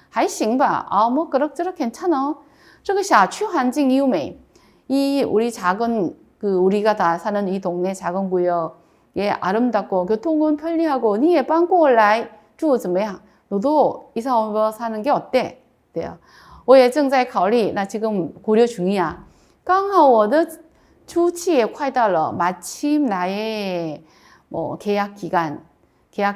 还行吧 뭐 그럭저럭 괜찮아 这个小区环境优美 이 우리 작은 우리가 다 사는 이 동네 작은 구역에 아름답고 교통은 편리하고 你也搬过来住怎么样 너도 이사 와서 사는 게 어때? 돼요. 我也正在考虑 나 지금 고려 중이야 刚好我的出期也快到了 마침 나의 계약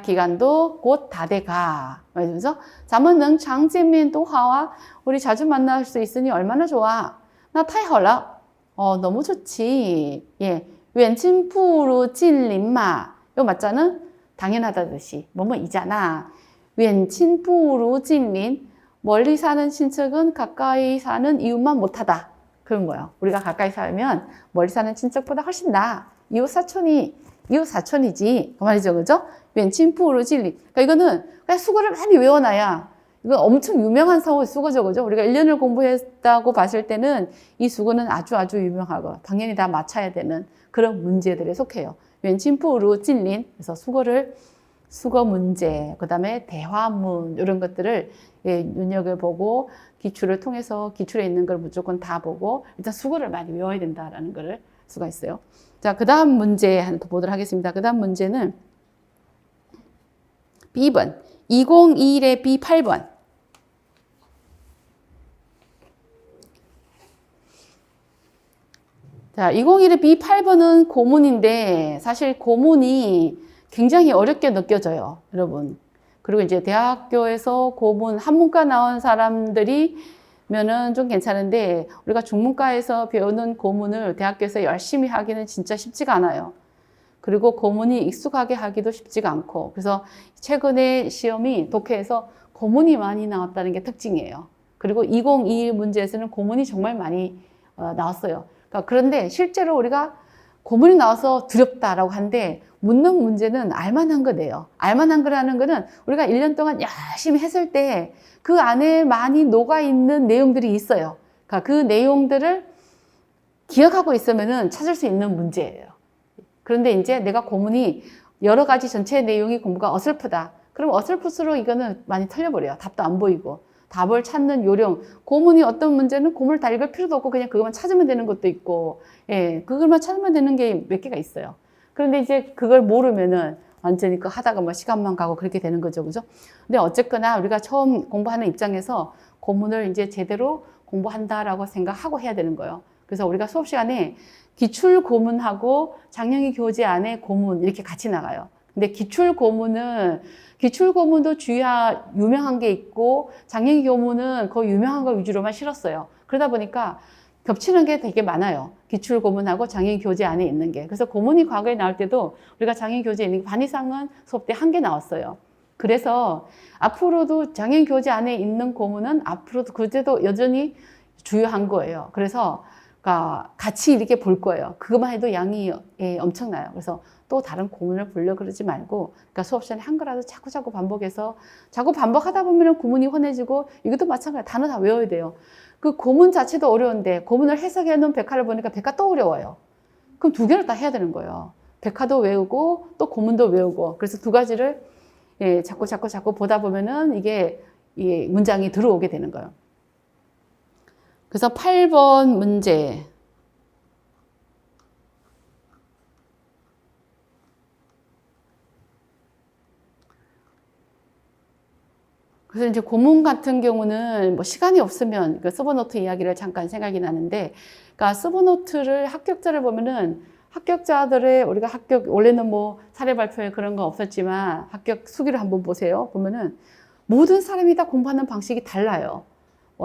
기간도 곧 다 돼가. 그래서 咱们能常见面多好啊 우리 자주 만날 수 있으니 얼마나 좋아. 나 太好了 너무 좋지. 예, 远亲不如近邻嘛 이거 맞잖아? 당연하다듯이 뭐뭐이잖아. 远亲不如近邻 멀리 사는 친척은 가까이 사는 이웃만 못하다. 그런 거예요. 우리가 가까이 살면 멀리 사는 친척보다 훨씬 나아. 이웃 사촌이지. 그 말이죠. 그죠? 远亲不如近邻. 그러니까 이거는 그냥 수거를 많이 외워놔야 이거 엄청 유명한 수거죠. 그죠? 우리가 1년을 공부했다고 봤을 때는 이 수거는 아주 유명하고 당연히 다 맞춰야 되는 그런 문제들에 속해요. 远亲不如近邻. 그래서 수거 문제, 그 다음에 대화문 이런 것들을 눈여겨보고 기출을 통해서 기출에 있는 걸 무조건 다 보고 일단 수거를 많이 외워야 된다라는 걸 수가 있어요. 자, 그 다음 문제 하나 더 보도록 하겠습니다. 그 다음 문제는 B번 2021의 B8번 자, 2021의 B8번은 고문인데 사실 고문이 굉장히 어렵게 느껴져요, 여러분. 그리고 이제 대학교에서 고문, 한문과 나온 사람들이 면은 좀 괜찮은데 우리가 중문과에서 배우는 고문을 대학교에서 열심히 하기는 진짜 쉽지가 않아요. 그리고 고문이 익숙하게 하기도 쉽지가 않고 그래서 최근에 시험이 독해에서 고문이 많이 나왔다는 게 특징이에요. 그리고 2021 문제에서는 고문이 정말 많이 나왔어요. 그런데 실제로 우리가 고문이 나와서 두렵다라고 하는데 묻는 문제는 알만한 거네요. 알만한 거라는 거는 우리가 1년 동안 열심히 했을 때 그 안에 많이 녹아있는 내용들이 있어요. 그러니까 그 내용들을 기억하고 있으면 찾을 수 있는 문제예요. 그런데 이제 내가 고문이 여러 가지 전체 내용이 공부가 어설프다. 그럼 어설플수록 이거는 많이 틀려버려요. 답도 안 보이고. 답을 찾는 요령. 고문이 어떤 문제는 고문을 다 읽을 필요도 없고 그냥 그것만 찾으면 되는 것도 있고, 예, 그것만 찾으면 되는 게 몇 개가 있어요. 그런데 이제 그걸 모르면은 완전히 그 하다가 뭐 시간만 가고 그렇게 되는 거죠. 그죠? 근데 어쨌거나 우리가 처음 공부하는 입장에서 고문을 이제 제대로 공부한다라고 생각하고 해야 되는 거예요. 그래서 우리가 수업 시간에 기출 고문하고 장영희 교재 안에 고문 이렇게 같이 나가요. 근데 기출 고문도 유명한 게 있고 장영희 고문은 그 유명한 거 위주로만 실었어요. 그러다 보니까 겹치는 게 되게 많아요. 기출 고문하고 장애인 교재 안에 있는 게. 그래서 고문이 과거에 나올 때도 우리가 장애인 교재에 있는 게 반 이상은 수업 때 1개 나왔어요. 그래서 앞으로도 장애인 교재 안에 있는 고문은 앞으로도 그때도 여전히 주요한 거예요. 그래서 같이 이렇게 볼 거예요. 그것만 해도 양이 엄청나요. 그래서 또 다른 고문을 보려고 그러지 말고 그러니까 수업 시간에 한 거라도 자꾸 반복해서 자꾸 반복하다 보면 구문이 훤해지고 이것도 마찬가지로 단어 다 외워야 돼요. 그 고문 자체도 어려운데 고문을 해석해 놓은 백화를 보니까 백화 또 어려워요. 그럼 2개를 다 해야 되는 거예요. 백화도 외우고 또 고문도 외우고 그래서 2가지를 자꾸 보다 보면은 이게 문장이 들어오게 되는 거예요. 그래서 8번 문제. 그래서 이제 고문 같은 경우는 뭐 시간이 없으면 그 서브노트 이야기를 잠깐 생각이 나는데, 그러니까 서브노트를 합격자를 보면은 합격자들의 우리가 원래는 뭐 사례 발표에 그런 거 없었지만 합격 수기를 한번 보세요. 보면은 모든 사람이 다 공부하는 방식이 달라요.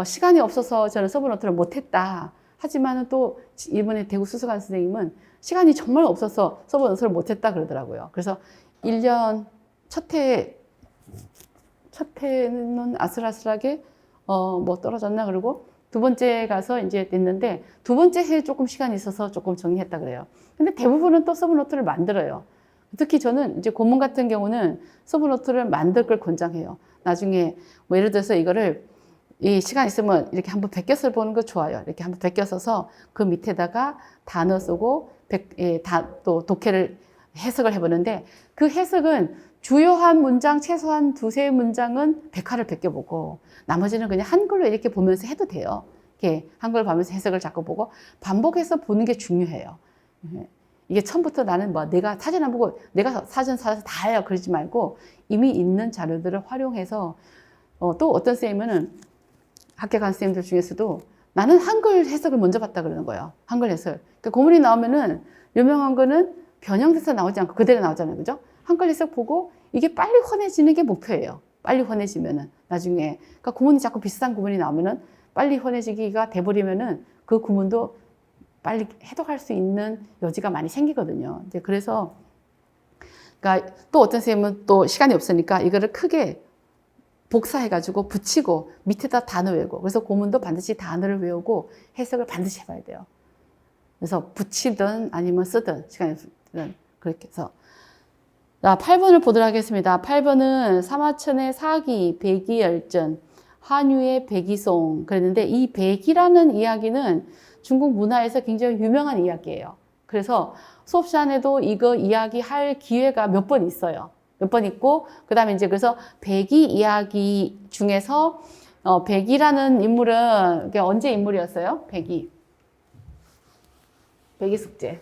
시간이 없어서 저는 서브노트를 못했다. 하지만은 또 이번에 대구 수석관 선생님은 시간이 정말 없어서 서브노트를 못했다 그러더라고요. 그래서 1년 첫 해는 아슬아슬하게 뭐 떨어졌나 그러고 두 번째 가서 이제 냈는데 두 번째 해에 조금 시간이 있어서 조금 정리했다 그래요. 근데 대부분은 또 서브노트를 만들어요. 특히 저는 이제 고문 같은 경우는 서브노트를 만들 걸 권장해요. 나중에 뭐 예를 들어서 이거를 이 시간 있으면 이렇게 한번 베껴서 보는 거 좋아요. 이렇게 한번 베껴 서서 그 밑에다가 단어 쓰고 또 독해를 해석을 해보는데 그 해석은 주요한 문장 최소한 두세 문장은 백화를 베껴보고 나머지는 그냥 한글로 이렇게 보면서 해도 돼요. 이렇게 한글 보면서 해석을 자꾸 보고 반복해서 보는 게 중요해요. 이게 처음부터 나는 뭐 내가 사진 안 보고 내가 사전 사서 다 해요 그러지 말고 이미 있는 자료들을 활용해서 또 어떤 쌤은 학교 간 쌤들 중에서도 나는 한글 해석을 먼저 봤다 그러는 거예요. 한글 해석. 그러니까 고문이 나오면은 유명한 거는 변형돼서 나오지 않고 그대로 나오잖아요. 그죠? 한글 해석 보고 이게 빨리 환해지는 게 목표예요. 빨리 환해지면은 나중에 그러니까 구문이 자꾸 비슷한 구문이 나오면은 빨리 환해지기가 돼버리면은 그 구문도 빨리 해독할 수 있는 여지가 많이 생기거든요. 이제 그래서 그러니까 또 어떤 선생님은 또 시간이 없으니까 이거를 크게 복사해가지고 붙이고 밑에다 단어 외우고 그래서 고문도 반드시 단어를 외우고 해석을 반드시 해봐야 돼요. 그래서 붙이든 아니면 쓰든 시간이 없으든 그렇게 해서 자, 8번을 보도록 하겠습니다. 8번은 사마천의 사기, 백이열전, 한유의 백이송 그랬는데 이 백이라는 이야기는 중국 문화에서 굉장히 유명한 이야기예요. 그래서 수업 시간에도 이거 이야기할 기회가 몇 번 있어요. 몇 번 있고 그 다음에 이제 그래서 백이 이야기 중에서 백이라는 인물은 이게 언제 인물이었어요? 백이 숙제.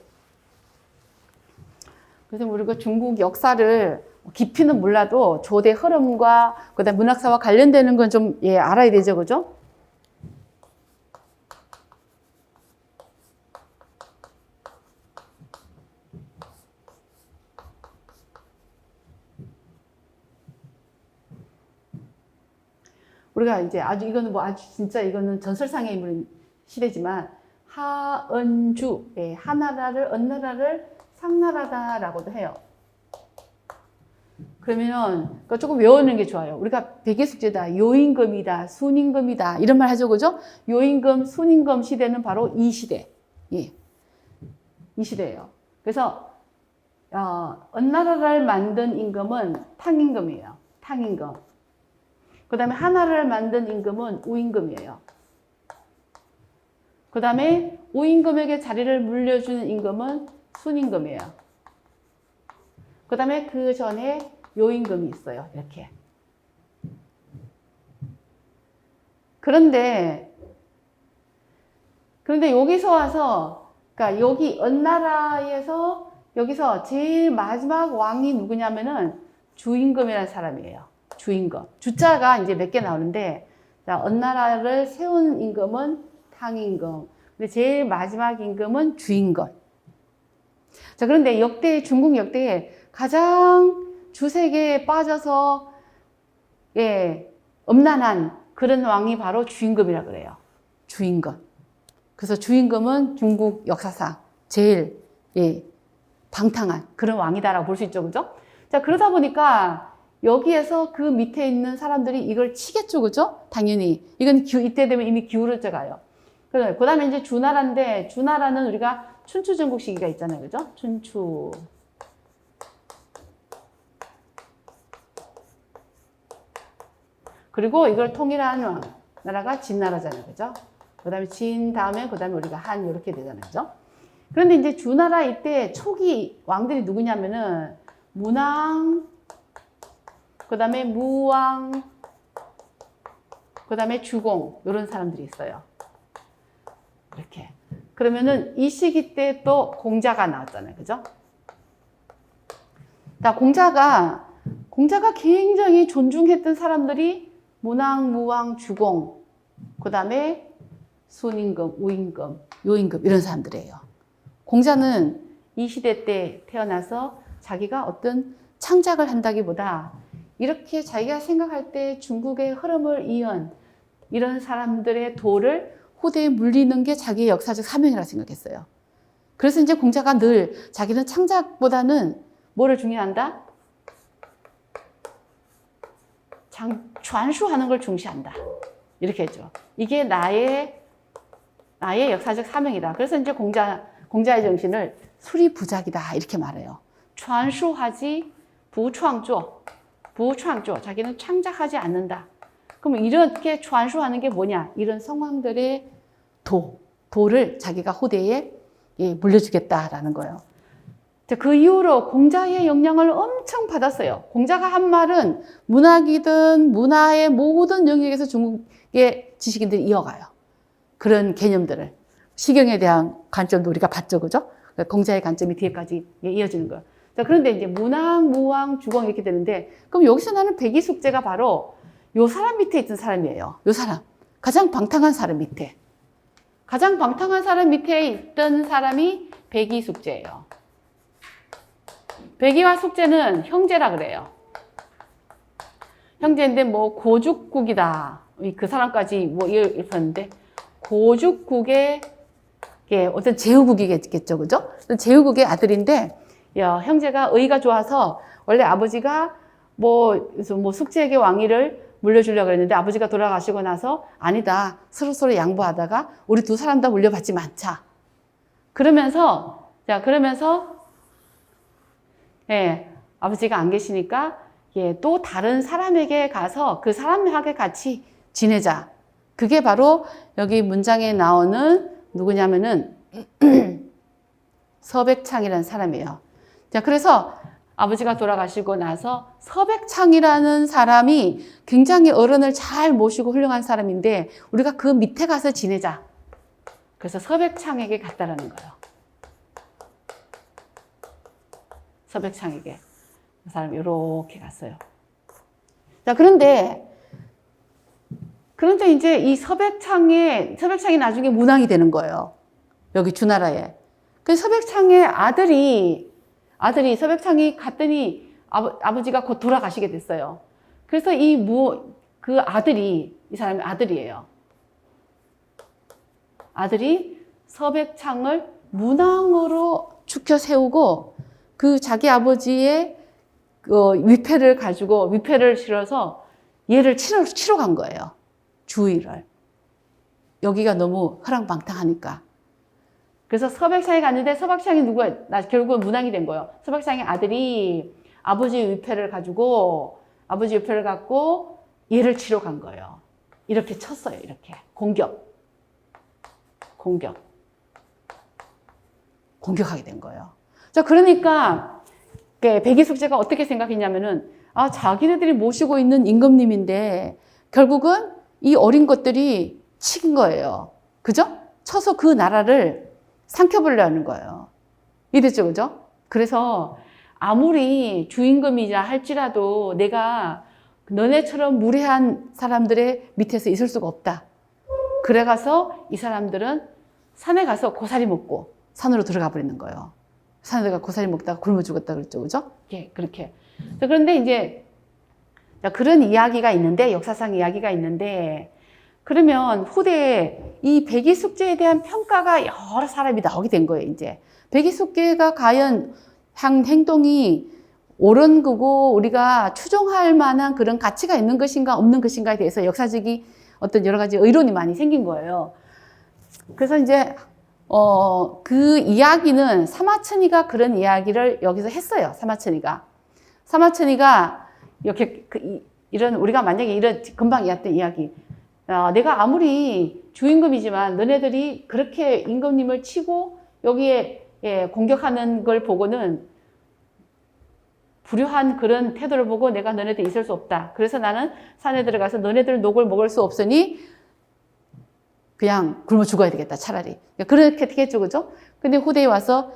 그래서 우리가 중국 역사를 깊이는 몰라도 조대 흐름과 그다음 문학사와 관련되는 건 좀 알아야 되죠, 그죠? 우리가 이제 이거는 뭐 진짜 이거는 전설상의 인물 시대지만 하은주, 하나라를 은나라를 상나라다라고도 해요. 그러면은 그러니까 조금 외우는 게 좋아요. 우리가 백예숙제다, 요임금이다, 순임금이다 이런 말 하죠, 그죠? 요임금, 순임금 시대는 바로 이 시대, 이 시대예요. 그래서 은나라를 만든 임금은 탕임금이에요. 탕임금. 그 다음에 하나를 만든 임금은 우임금이에요. 그 다음에 우임금에게 자리를 물려주는 임금은 순임금이에요. 그 다음에 그 전에 요임금이 있어요. 이렇게. 그런데 여기서 와서, 그러니까 여기 은나라에서 여기서 제일 마지막 왕이 누구냐면은 주임금이라는 사람이에요. 주임금. 주자가 이제 몇 개 나오는데, 자, 은나라를 세운 임금은 탕임금. 근데 제일 마지막 임금은 주임금. 자, 그런데 중국 역대에 가장 주색에 빠져서, 음란한 그런 왕이 바로 주임금이라 그래요. 주임금. 그래서 주임금은 중국 역사상 제일, 방탕한 그런 왕이다라고 볼 수 있죠. 그죠? 자, 그러다 보니까 여기에서 그 밑에 있는 사람들이 이걸 치겠죠. 그죠? 당연히. 이건 이때 되면 이미 기울어져 가요. 그 다음에 이제 주나라인데, 주나라는 우리가 춘추 전국 시기가 있잖아요. 그죠? 춘추. 그리고 이걸 통일한 나라가 진나라잖아요. 그죠? 그 다음에 진 다음에, 그 다음에 우리가 한, 이렇게 되잖아요. 그죠? 그런데 이제 주나라 이때 초기 왕들이 누구냐면은, 문왕, 그 다음에 무왕, 그 다음에 주공, 이런 사람들이 있어요. 이렇게. 그러면은 이 시기 때 또 공자가 나왔잖아요. 그죠? 자, 공자가 굉장히 존중했던 사람들이 문왕, 무왕, 주공, 그 다음에 순임금, 우임금, 요임금, 이런 사람들이에요. 공자는 이 시대 때 태어나서 자기가 어떤 창작을 한다기보다 이렇게 자기가 생각할 때 중국의 흐름을 이은 이런 사람들의 도를 후대에 물리는 게 자기의 역사적 사명이라고 생각했어요. 그래서 이제 공자가 늘 자기는 창작보다는 뭐를 중요한다?传수하는 걸 중시한다. 이렇게 했죠. 이게 나의 역사적 사명이다. 그래서 이제 공자의 정신을 수리부작이다. 이렇게 말해요. 传수하지 부창조. 자기는 창작하지 않는다. 그럼 이렇게 传수하는 게 뭐냐? 이런 성왕들의 도를 자기가 후대에 물려주겠다라는 거예요. 그 이후로 공자의 영향을 엄청 받았어요. 공자가 한 말은 문학이든 문화의 모든 영역에서 중국의 지식인들이 이어가요. 그런 개념들을. 시경에 대한 관점도 우리가 봤죠, 그죠? 공자의 관점이 뒤에까지 이어지는 거예요. 자, 그런데 이제 문학, 무왕, 주공 이렇게 되는데, 그럼 여기서 나는 백이숙제가 바로 요 사람 밑에 있던 사람이에요. 요 사람. 가장 방탕한 사람 밑에. 가장 방탕한 사람 밑에 있던 사람이 백이숙제예요. 백이와 숙제는 형제라 그래요. 형제인데 뭐 고죽국이다. 그 사람까지 뭐 이랬었는데 고죽국의 어떤 제후국이겠죠, 그죠? 제후국의 아들인데 형제가 의가 좋아서 원래 아버지가 뭐 숙제에게 왕위를 물려주려고 그랬는데 아버지가 돌아가시고 나서 아니다. 서로 양보하다가 우리 두 사람 다 물려받지 않자. 그러면서 아버지가 안 계시니까 또 다른 사람에게 가서 그 사람하고 같이 지내자. 그게 바로 여기 문장에 나오는 누구냐면은 서백창이라는 사람이에요. 자, 그래서 아버지가 돌아가시고 나서 서백창이라는 사람이 굉장히 어른을 잘 모시고 훌륭한 사람인데 우리가 그 밑에 가서 지내자. 그래서 서백창에게 갔다라는 거예요. 서백창에게. 그 사람이 이렇게 갔어요. 자, 그런데 이제 이 서백창이 나중에 문왕이 되는 거예요. 여기 주나라에. 그 서백창의 아들이 서백창이 갔더니 아버지가 곧 돌아가시게 됐어요. 그래서 그 아들이, 이 사람의 아들이에요. 아들이 서백창을 문왕으로 축혀 세우고 그 자기 아버지의 위패를 실어서 얘를 치러 간 거예요. 주의를. 여기가 너무 허랑방탕하니까. 그래서 서백창이 갔는데 서백창이 누구야? 결국은 문왕이 된 거예요. 서백창의 아들이 아버지 위패를 갖고 얘를 치러 간 거예요. 이렇게 쳤어요. 이렇게. 공격하게 된 거예요. 자, 그러니까 백이숙제가 어떻게 생각했냐면은 자기네들이 모시고 있는 임금님인데 결국은 이 어린 것들이 친 거예요. 그죠? 쳐서 그 나라를 삼켜버리려는 거예요. 이랬죠, 그죠? 그래서 아무리 주임금이자 할지라도 내가 너네처럼 무례한 사람들의 밑에서 있을 수가 없다. 그래가서 이 사람들은 산에 가서 고사리 먹고 산으로 들어가 버리는 거예요. 산에 들어가 고사리 먹다가 굶어 죽었다 그랬죠, 그죠? 그렇게. 그런데 이제 그런 이야기가 있는데, 역사상 이야기가 있는데, 그러면 후대에 이 백이숙제에 대한 평가가 여러 사람이 나오게 된 거예요, 이제. 백이숙제가 과연 행동이 옳은 거고 우리가 추종할 만한 그런 가치가 있는 것인가 없는 것인가에 대해서 역사적인 어떤 여러 가지 의론이 많이 생긴 거예요. 그래서 이제 그 이야기는 사마천이가 그런 이야기를 여기서 했어요. 사마천이가 이렇게 우리가 만약에 이런 금방 이야기했던 이야기, 내가 아무리 주임금이지만 너네들이 그렇게 임금님을 치고 여기에 공격하는 걸 보고는 불효한 그런 태도를 보고 내가 너네들 있을 수 없다. 그래서 나는 산에 들어가서 너네들 녹을 먹을 수 없으니 그냥 굶어 죽어야 되겠다, 차라리. 그렇게 했죠, 그죠? 근데 후대에 와서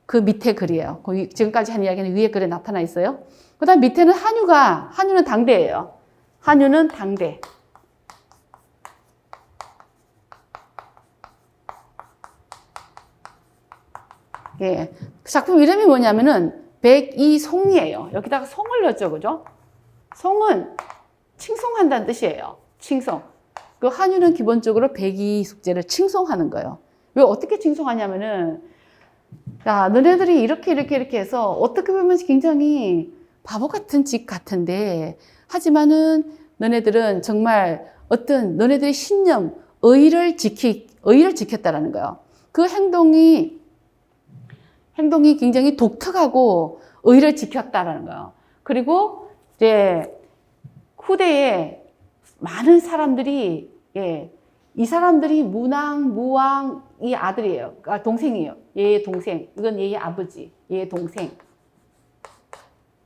그 밑에 글이에요. 지금까지 한 이야기는 위에 글에 나타나 있어요. 그 다음 밑에는 한유는 당대예요. 한유는 당대. 작품 이름이 뭐냐면은 백이송이에요. 여기다가 송을 넣었죠, 그죠? 송은 칭송한다는 뜻이에요. 칭송. 그 한유는 기본적으로 백이숙제를 칭송하는 거예요. 왜 어떻게 칭송하냐면은 야, 너네들이 이렇게 해서 어떻게 보면 굉장히 바보 같은 집 같은데, 하지만은 너네들은 정말 어떤 너네들의 신념, 의의를 지켰다라는 거예요. 그 행동이 굉장히 독특하고 의의를 지켰다라는 거예요. 그리고 이제 후대에 많은 사람들이, 이 사람들이 무왕 이 아들이에요. 아, 동생이에요. 얘의 동생. 이건 얘의 아버지, 얘의 동생.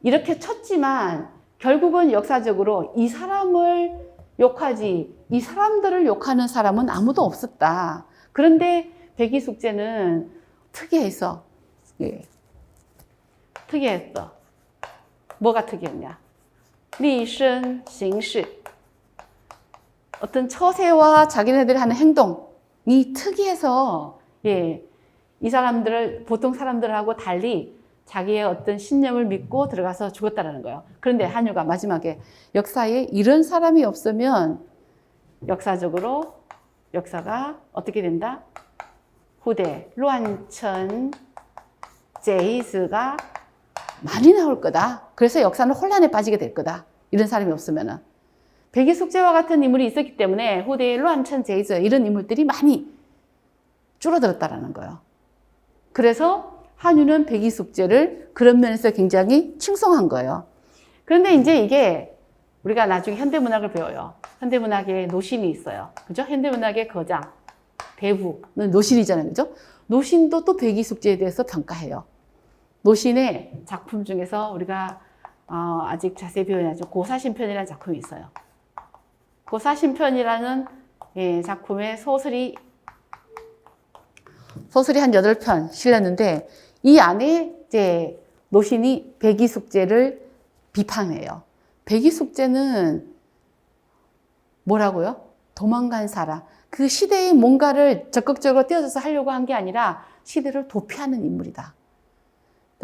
이렇게 쳤지만 결국은 역사적으로 이 사람을 욕하지, 이 사람들을 욕하는 사람은 아무도 없었다. 그런데 백이숙제는 특이했어. 특이했어. 뭐가 특이했냐? 리신, 싱시. 어떤 처세와 자기네들이 하는 행동이 특이해서, 이 사람들을, 보통 사람들하고 달리 자기의 어떤 신념을 믿고 들어가서 죽었다는 거예요. 그런데 한유가 마지막에 역사에 이런 사람이 없으면 역사적으로 역사가 어떻게 된다? 후대, 루안천, 제이즈가 많이 나올 거다. 그래서 역사는 혼란에 빠지게 될 거다. 이런 사람이 없으면은. 백이숙제와 같은 인물이 있었기 때문에 후대의 루안천, 제이즈 이런 인물들이 많이 줄어들었다는 거예요. 그래서 한유는 백이숙제를 그런 면에서 굉장히 칭송한 거예요. 그런데 이제 이게 우리가 나중에 현대문학을 배워요. 현대문학에 노신이 있어요. 그죠? 현대문학의 거장, 대부는 노신이잖아요. 그죠? 노신도 또 백이숙제에 대해서 평가해요. 노신의 작품 중에서 우리가 아직 자세히 배우지 않죠. 고사신편이라는 작품이 있어요. 고사신편이라는 작품의 소설이 한 8편 실렸는데 이 안에 이제 노신이 백이숙제를 비판해요. 백이숙제는 뭐라고요? 도망간 사람. 그 시대에 뭔가를 적극적으로 뛰어들어서 하려고 한 게 아니라 시대를 도피하는 인물이다.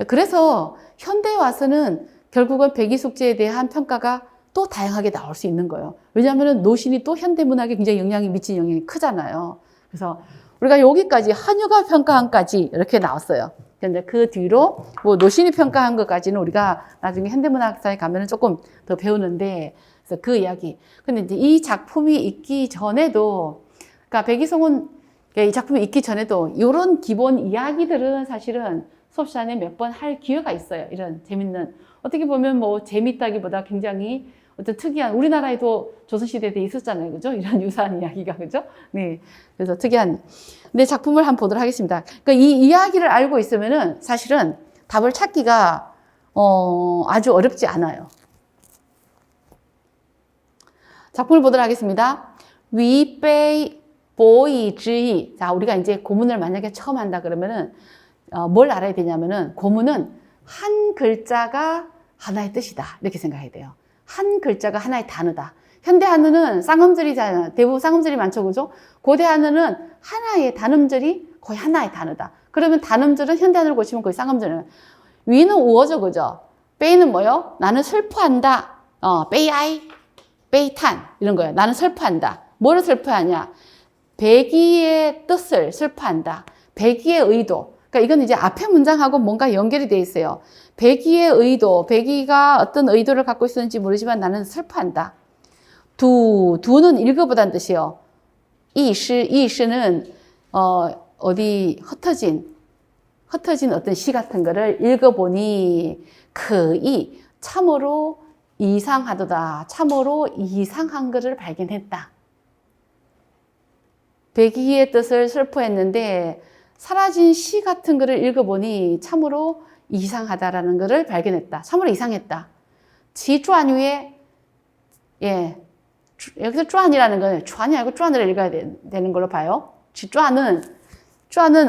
그래서 현대에 와서는 결국은 백이숙제에 대한 평가가 또 다양하게 나올 수 있는 거예요. 왜냐하면 노신이 또 현대문학에 굉장히 미친 영향이 크잖아요. 그래서 우리가 여기까지 한유가 평가한까지 이렇게 나왔어요. 근데 그 뒤로 뭐 노신이 평가한 것까지는 우리가 나중에 현대문학사에 가면은 조금 더 배우는데, 그래서 그 이야기. 근데 이제 이 작품이 있기 전에도, 그러니까 백이송은 이 작품이 있기 전에도 이런 기본 이야기들은 사실은 수업 시간에 몇 번 할 기회가 있어요. 이런 재밌는, 어떻게 보면 뭐 재밌다기보다 굉장히 어떤 특이한, 우리나라에도 조선시대에 있었잖아요. 그죠? 이런 유사한 이야기가. 그죠? 네. 그래서 특이한. 네, 작품을 한번 보도록 하겠습니다. 그러니까 이 이야기를 알고 있으면은 사실은 답을 찾기가, 아주 어렵지 않아요. 작품을 보도록 하겠습니다. 위베이 보이지이. 자, 우리가 이제 고문을 만약에 처음 한다 그러면은, 뭘 알아야 되냐면은, 고문은 한 글자가 하나의 뜻이다. 이렇게 생각해야 돼요. 한 글자가 하나의 단어다. 현대 한어는 쌍음절이잖아요. 대부분 쌍음절이 많죠. 그죠? 고대 한어는 하나의 단음절이 거의 하나의 단어다. 그러면 단음절은 현대 한어를 고치면 거의 쌍음절이에요. 위는 우어죠. 그죠? 베이는 뭐요? 나는 슬퍼한다. 베이아이, 베이탄. 이런 거예요. 나는 슬퍼한다. 뭐를 슬퍼하냐? 백이의 뜻을 슬퍼한다. 백이의 의도. 그러니까 이건 이제 앞에 문장하고 뭔가 연결이 돼 있어요. 백이의 의도, 백이가 어떤 의도를 갖고 있었는지 모르지만 나는 슬퍼한다. 두는 읽어보다는 뜻이요. 이시는 어디 흩어진 어떤 시 같은 거를 읽어보니 그이 참으로 이상하도다. 참으로 이상한 것을 발견했다. 백이의 뜻을 슬퍼했는데 사라진 시 같은 거를 읽어보니 참으로 이상하다라는 것을 발견했다. 참으로 이상했다. 지주안위에 여기서 쭈안이라는 건 쭈안이 아니고 쭈안을 읽어야 되는 걸로 봐요. 쭈안은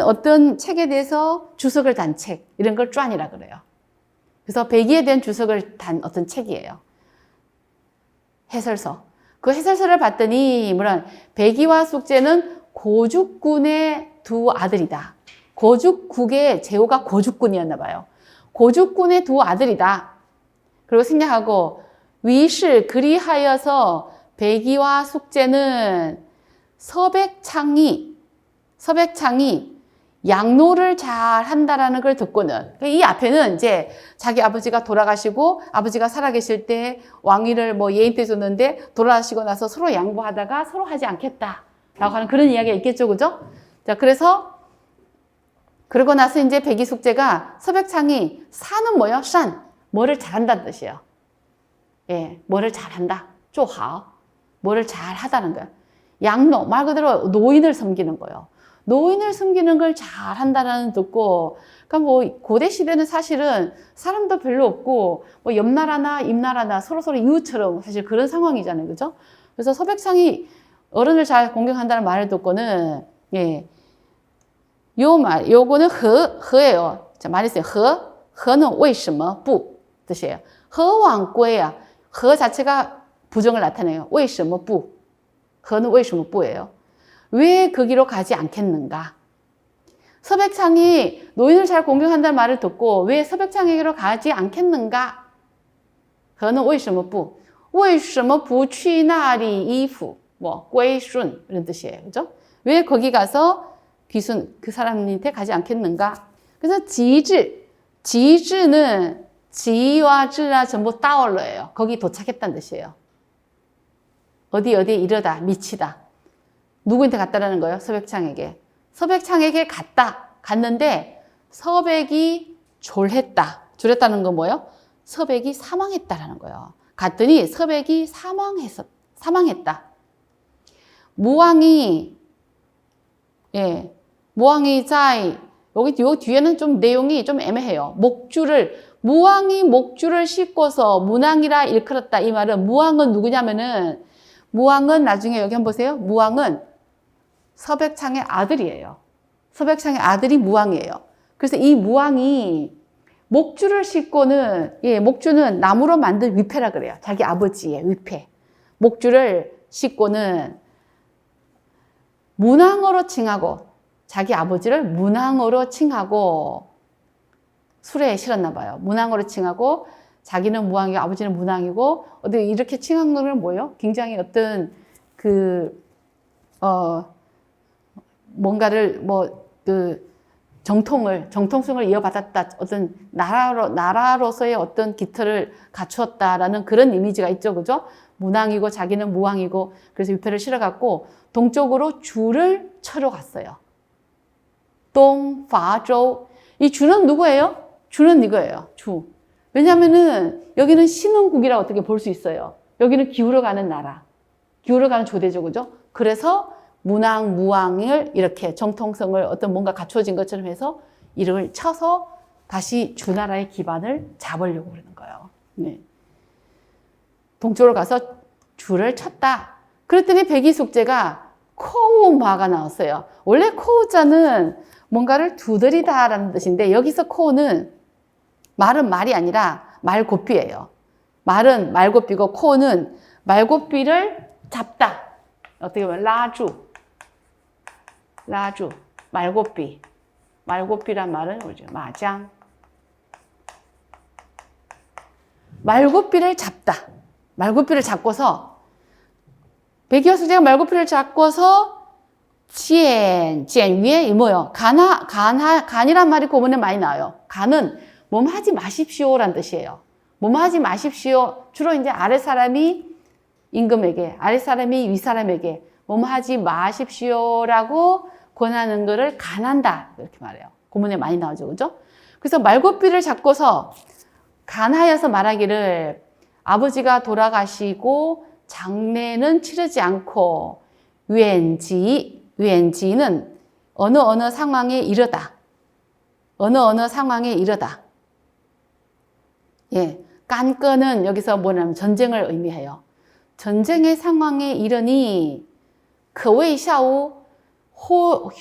어떤 책에 대해서 주석을 단 책, 이런 걸 쭈안이라 그래요. 그래서 백이에 대한 주석을 단 어떤 책이에요. 해설서. 그 해설서를 봤더니 백이와 숙제는 고죽군의 두 아들이다. 고죽국의 제후가 고죽군이었나 봐요. 고죽군의 두 아들이다. 그리고 생략하고 위시 그리하여서 백이와 숙제는 서백창이 양로를 잘 한다라는 걸 듣고는 이 앞에는 이제 자기 아버지가 돌아가시고 아버지가 살아계실 때 왕위를 뭐 예인 때 줬는데 돌아가시고 나서 서로 양보하다가 서로 하지 않겠다라고 하는 그런 이야기가 있겠죠, 그죠? 자, 그래서 그러고 나서 이제 백이숙제가 서백창이 산은 뭐요? 산 뭐를 잘한다는 뜻이에요. 예, 뭐를 잘한다, 做好 뭐를 잘하다는 거예요. 양로 말 그대로 노인을 섬기는 거예요. 노인을 섬기는 걸 잘한다는 듣고, 그러니까 뭐 고대 시대는 사실은 사람도 별로 없고 뭐 옆나라나 입나라나 서로 이웃처럼 사실 그런 상황이잖아요, 그죠? 그래서 서백창이 어른을 잘 공경한다는 말을 듣고는 예, 요거는 허예요. 자, 말했어요. 허는 为什么不 뜻이에요. 허왕归야. 허 자체가 부정을 나타내요. 为什么不 허는 为什么不예요. 왜 그 길로 가지 않겠는가? 서백창이 노인을 잘 공경한다는 말을 듣고 왜 서백창에게로 가지 않겠는가? 허는 为什么不为什么不去那里依附 뭐 归顺 이런 뜻이에요. 그죠? 왜 거기 가서 귀순 그 사람한테 가지 않겠는가? 그래서 지지는 지와 지라 전부 따올러예요. 거기 도착했다는 뜻이에요. 어디에 이르다, 미치다. 누구한테 갔다라는 거예요? 서백창에게. 서백창에게 갔는데 서백이 졸했다. 졸했다는 건 뭐예요? 서백이 사망했다라는 거예요. 갔더니 서백이 사망했다. 무왕이 여기 뒤에는 좀 내용이 좀 애매해요. 무왕이 목줄을 씻고서 문왕이라 일컬었다. 이 말은 무왕은 누구냐면은 무왕은 나중에 여기 한번 보세요. 무왕은 서백창의 아들이에요. 서백창의 아들이 무왕이에요. 그래서 이 무왕이 목줄을 씻고는 목줄은 나무로 만든 위패라 그래요. 자기 아버지의 위패. 목줄을 씻고는 문왕으로 칭하고 자기 아버지를 문왕으로 칭하고 수레에 실었나 봐요. 문왕으로 칭하고 자기는 무왕이고 아버지는 문왕이고 어디 이렇게 칭한 거는 뭐예요? 굉장히 어떤 뭔가를 정통성을 이어받았다. 어떤 나라로서의 어떤 기틀을 갖추었다라는 그런 이미지가 있죠. 그죠? 문왕이고 자기는 무왕이고 그래서 위패를 실어갖고 동쪽으로 주를 쳐러 갔어요. 동파조. 이 주는 누구예요? 주는 이거예요. 주. 왜냐면은 여기는 신흥국이라 어떻게 볼 수 있어요. 여기는 기울어 가는 나라. 기울어 가는 조대죠. 그죠? 그래서 문왕, 무왕을 이렇게 정통성을 어떤 뭔가 갖춰진 것처럼 해서 이름을 쳐서 다시 주나라의 기반을 잡으려고 그러는 거예요. 네. 동쪽으로 가서 주를 쳤다. 그랬더니 백이숙제가 코우마가 나왔어요. 원래 코우자는 뭔가를 두드리다라는 뜻인데 여기서 코우는 말은 말이 아니라 말고삐예요. 말은 말고삐고 코우는 말고삐를 잡다. 어떻게 보면 라주, 말고삐. 말고삐란 말은 뭐죠? 마장. 말고삐를 잡다. 말고삐를 잡고서 백이숙제가 말고삐를 잡고서 위에 이 뭐요? 간이란 말이 고문에 많이 나와요. 간은 몸 하지 마십시오란 뜻이에요. 몸 하지 마십시오. 주로 이제 아랫사람이 임금에게, 아랫사람이 윗사람에게 몸 하지 마십시오라고 권하는 거를 간한다. 이렇게 말해요. 고문에 많이 나오죠. 그죠? 그래서 말고삐를 잡고서 간하여서 말하기를 아버지가 돌아가시고 장례는 치르지 않고 유엔지는 어느 상황에 이르다. 어느 상황에 이르다. 예, 깐꺼는 여기서 뭐냐면 전쟁을 의미해요. 전쟁의 상황에 이르니 그웨이샤우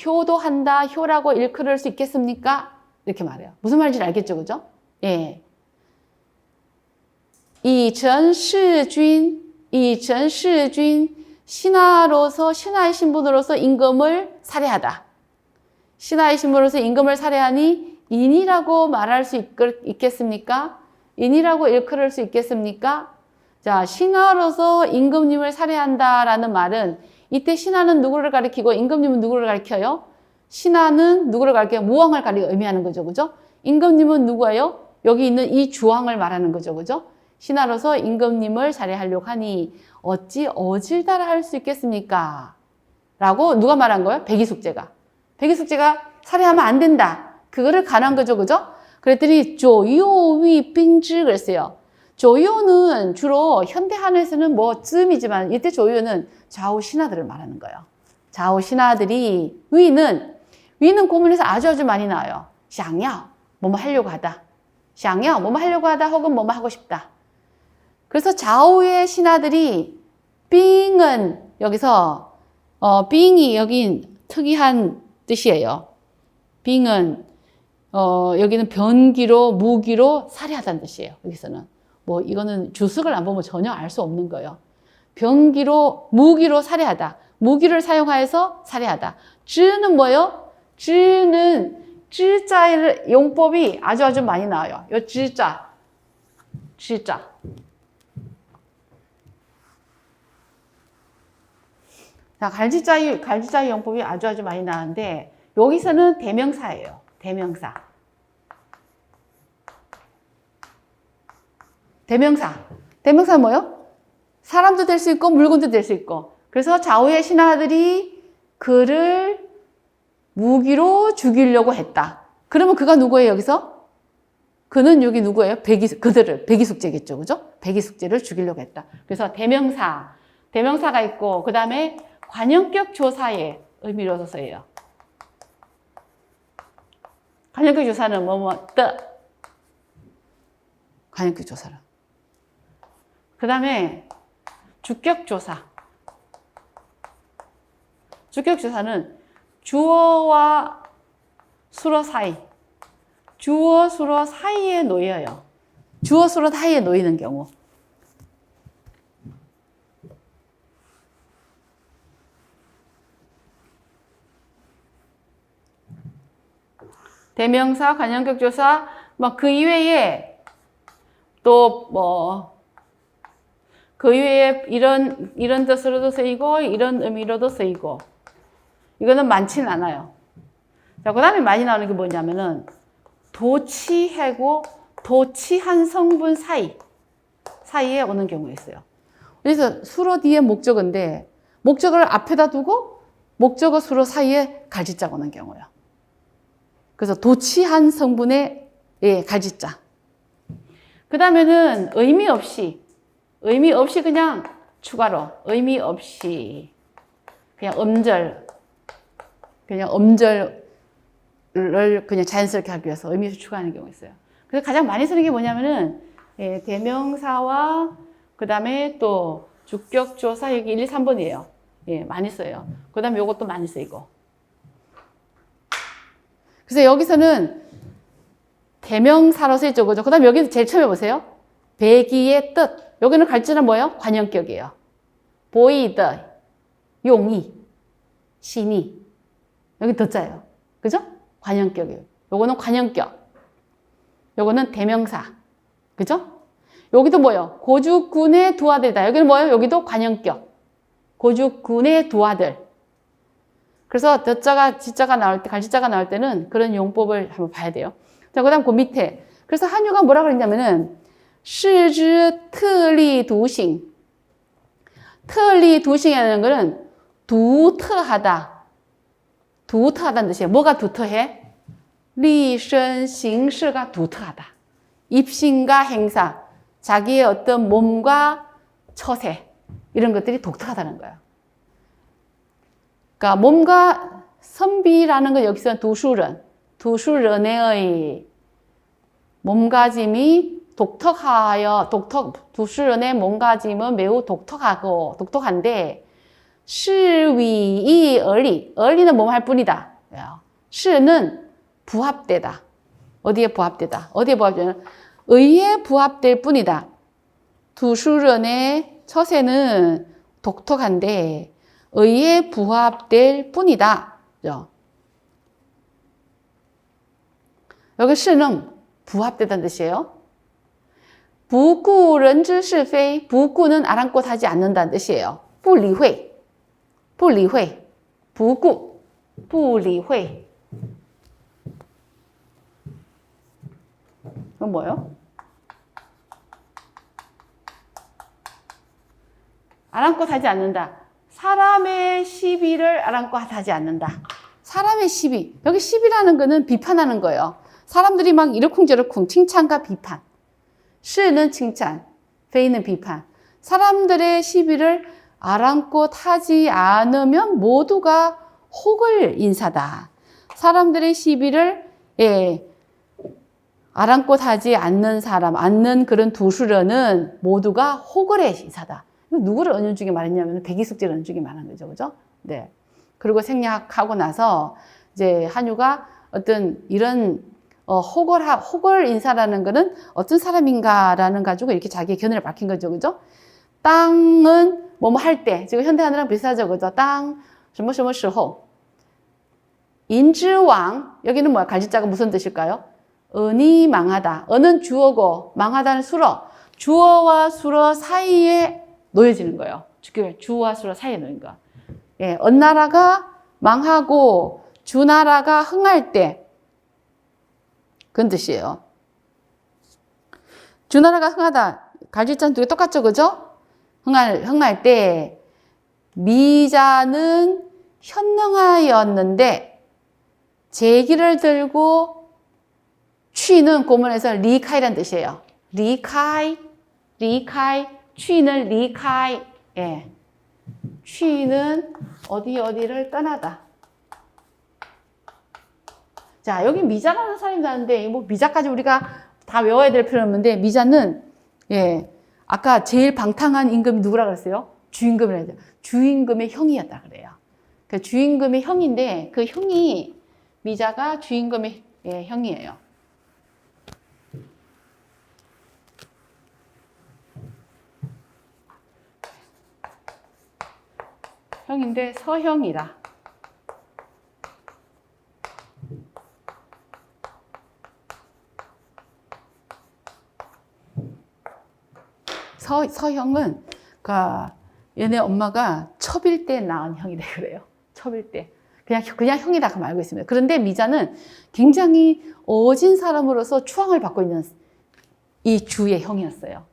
효도한다. 효라고 일컬을 수 있겠습니까? 이렇게 말해요. 무슨 말인지 알겠죠, 그죠? 예. 이전시君신하의 신분으로서 임금을 살해하다. 신하의 신분으로서 임금을 살해하니 인이라고 말할 수 있겠습니까? 인이라고 일컬을 수 있겠습니까? 자, 신하로서 임금님을 살해한다라는 말은 이때 신하는 누구를 가리키고 임금님은 누구를 가리켜요? 신하는 누구를 가리켜? 무왕을 가리켜 의미하는 거죠. 그죠? 임금님은 누구예요? 여기 있는 이 주왕을 말하는 거죠. 그죠? 신하로서 임금님을 살해하려고 하니 어찌 어질다라 할 수 있겠습니까? 라고 누가 말한 거예요? 백이숙제가. 백이숙제가 살해하면 안 된다. 그거를 간한 거죠. 그죠? 그랬더니 조요위 빙지 그랬어요. 조요는 주로 현대한에서는 뭐 쯤이지만 이때 조요는 좌우 신하들을 말하는 거예요. 좌우 신하들이 위는 고문에서 아주 많이 나와요. 想要 뭐뭐 하려고 하다. 想要 뭐뭐 하려고 하다 혹은 뭐뭐 하고 싶다. 그래서 좌우의 신하들이 빙은 여기서 빙이 여긴 특이한 뜻이에요. 빙은 여기는 변기로 무기로 살해하다는 뜻이에요. 여기서는 뭐 이거는 주석을 안 보면 전혀 알 수 없는 거예요. 변기로 무기로 살해하다. 무기를 사용하여서 살해하다. 즈는 뭐예요? 즈는 즈자의 용법이 아주 많이 나와요. 요 즈자. 자, 갈지자의 용법이 아주 많이 나오는데 여기서는 대명사예요. 대명사. 대명사는 뭐예요? 사람도 될 수 있고 물건도 될 수 있고. 그래서 좌우의 신하들이 그를 무기로 죽이려고 했다. 그러면 그가 누구예요, 여기서? 그는 여기 누구예요? 그들을 백이숙제겠죠. 그죠? 백이숙제를 죽이려고 했다. 그래서 대명사가 있고 그 다음에 관용격 조사의 의미로 써요. 관용격 조사는 관용격 조사를. 그 다음에 주격조사. 주격조사는 주어와 수어 사이. 주어, 수어 사이에 놓여요. 주어, 수어 사이에 놓이는 경우. 대명사, 관용격 조사, 그 이외에 또 그 이외에 이런 뜻으로도 쓰이고 이런 의미로도 쓰이고 이거는 많지는 않아요. 자, 그 다음에 많이 나오는 게 뭐냐면은 도치하고 도치한 성분 사이에 오는 경우가 있어요. 그래서 수로 뒤에 목적어인데 목적어를 앞에다 두고 목적어 수로 사이에 갈짓자가 오는 경우예요. 그래서 도치한 성분의 갈짓자. 그 다음에는 의미 없이 그냥 추가로 의미 없이 그냥 음절을 그냥 자연스럽게 하기 위해서 의미 없이 추가하는 경우가 있어요. 그래서 가장 많이 쓰는 게 뭐냐면은 대명사와 그 다음에 또 주격조사 여기 1, 2, 3번이에요. 많이 써요. 그 다음에 요것도 많이 쓰이고. 그래서 여기서는 대명사로 쓰였죠. 그죠? 그 다음에 여기 제일 처음에 보세요. 배기의 뜻. 여기는 갈지는 뭐예요? 관용격이에요. 보이더, 용이, 신이. 여기 덧자예요. 그죠? 관용격이에요. 요거는 관용격. 요거는 대명사. 그죠? 여기도 뭐예요? 고죽군의 두 아들이다. 여기는 뭐예요? 여기도 관용격. 고죽군의 두 아들. 그래서 덧자가, 지자가 나올 때, 갈지자가 나올 때는 그런 용법을 한번 봐야 돼요. 자, 그 다음 그 밑에. 그래서 한유가 뭐라 그랬냐면은, 是之特立独行. 特立独行이라는 거는独特하다.独特하다는 뜻이에요. 뭐가独特해? 立身行事가独特하다. 입신과 행사, 자기의 어떤 몸과 처세 이런 것들이 독특하다는 거예요. 그러니까 몸과 선비라는 건 여기서 두수런의 몸가짐이 두수런의 몸가짐은 매우 독특한데, 시위이 어리는 몸 할 뿐이다. 시는 부합되다. 어디에 부합되다? 의에 부합될 뿐이다. 두수런의 처세는 독특한데, 의에 부합될 뿐이다. 여기 시는 부합되다는 뜻이에요. 不顾人之是非, 不顾는 아랑곳하지 않는다는 뜻이에요. 不理会, 不顾.不理会. 그건 뭐예요? 아랑곳하지 않는다. 사람의 시비를 아랑곳하지 않는다. 사람의 시비. 여기 시비라는 거는 비판하는 거예요. 사람들이 막 이러쿵저러쿵 칭찬과 비판. 시는 칭찬, 페이는 비판. 사람들의 시비를 아랑곳하지 않으면 모두가 혹을 인사다. 사람들의 시비를 아랑곳하지 않는 사람, 않는 그런 두수련은 모두가 혹을의 인사다. 누구를 은연중에 말했냐면 백이숙제를 은연중에 말한 거죠, 그죠? 네. 그리고 생략하고 나서 이제 한유가 어떤 이런 혹을 인사라는 거는 어떤 사람인가라는 가지고 이렇게 자기의 견해를 밝힌 거죠, 그죠? 땅은 뭐뭐 할 때, 지금 현대한어랑 비슷하죠, 그죠? 땅, 什么什么时候 인지왕, 여기는 뭐야? 갈지자가 무슨 뜻일까요? 은이 망하다. 은은 주어고 망하다는 수어. 주어와 수어 사이에 놓여지는 거예요. 주어와 수어 사이에 놓인 거. 예, 은나라가 망하고 주나라가 흥할 때 그런 뜻이에요. 주나라가 흥하다. 갈지자는 두 개 똑같죠, 그죠? 흥할 때 미자는 현능하였는데 제기를 들고 취는 고문에서 리카이란 뜻이에요. 리카이, 취는 리카이. 예. 취는 어디를 떠나다. 자, 여기 미자라는 사람이 나는데, 뭐 미자까지 우리가 다 외워야 될 필요는 없는데, 미자는, 예, 아까 제일 방탕한 임금이 누구라 그랬어요? 주임금이라 했죠. 주임금의 형이었다 그래요. 그 주임금의 형인데, 그 형이, 미자가 주임금의 형이에요. 형인데 서형이라. 서형은 얘네 엄마가 첩일 때 낳은 형이래 그래요. 첩일 때. 그냥 형이라고 알고 있습니다. 그런데 미자는 굉장히 어진 사람으로서 추앙을 받고 있는 이 주의 형이었어요.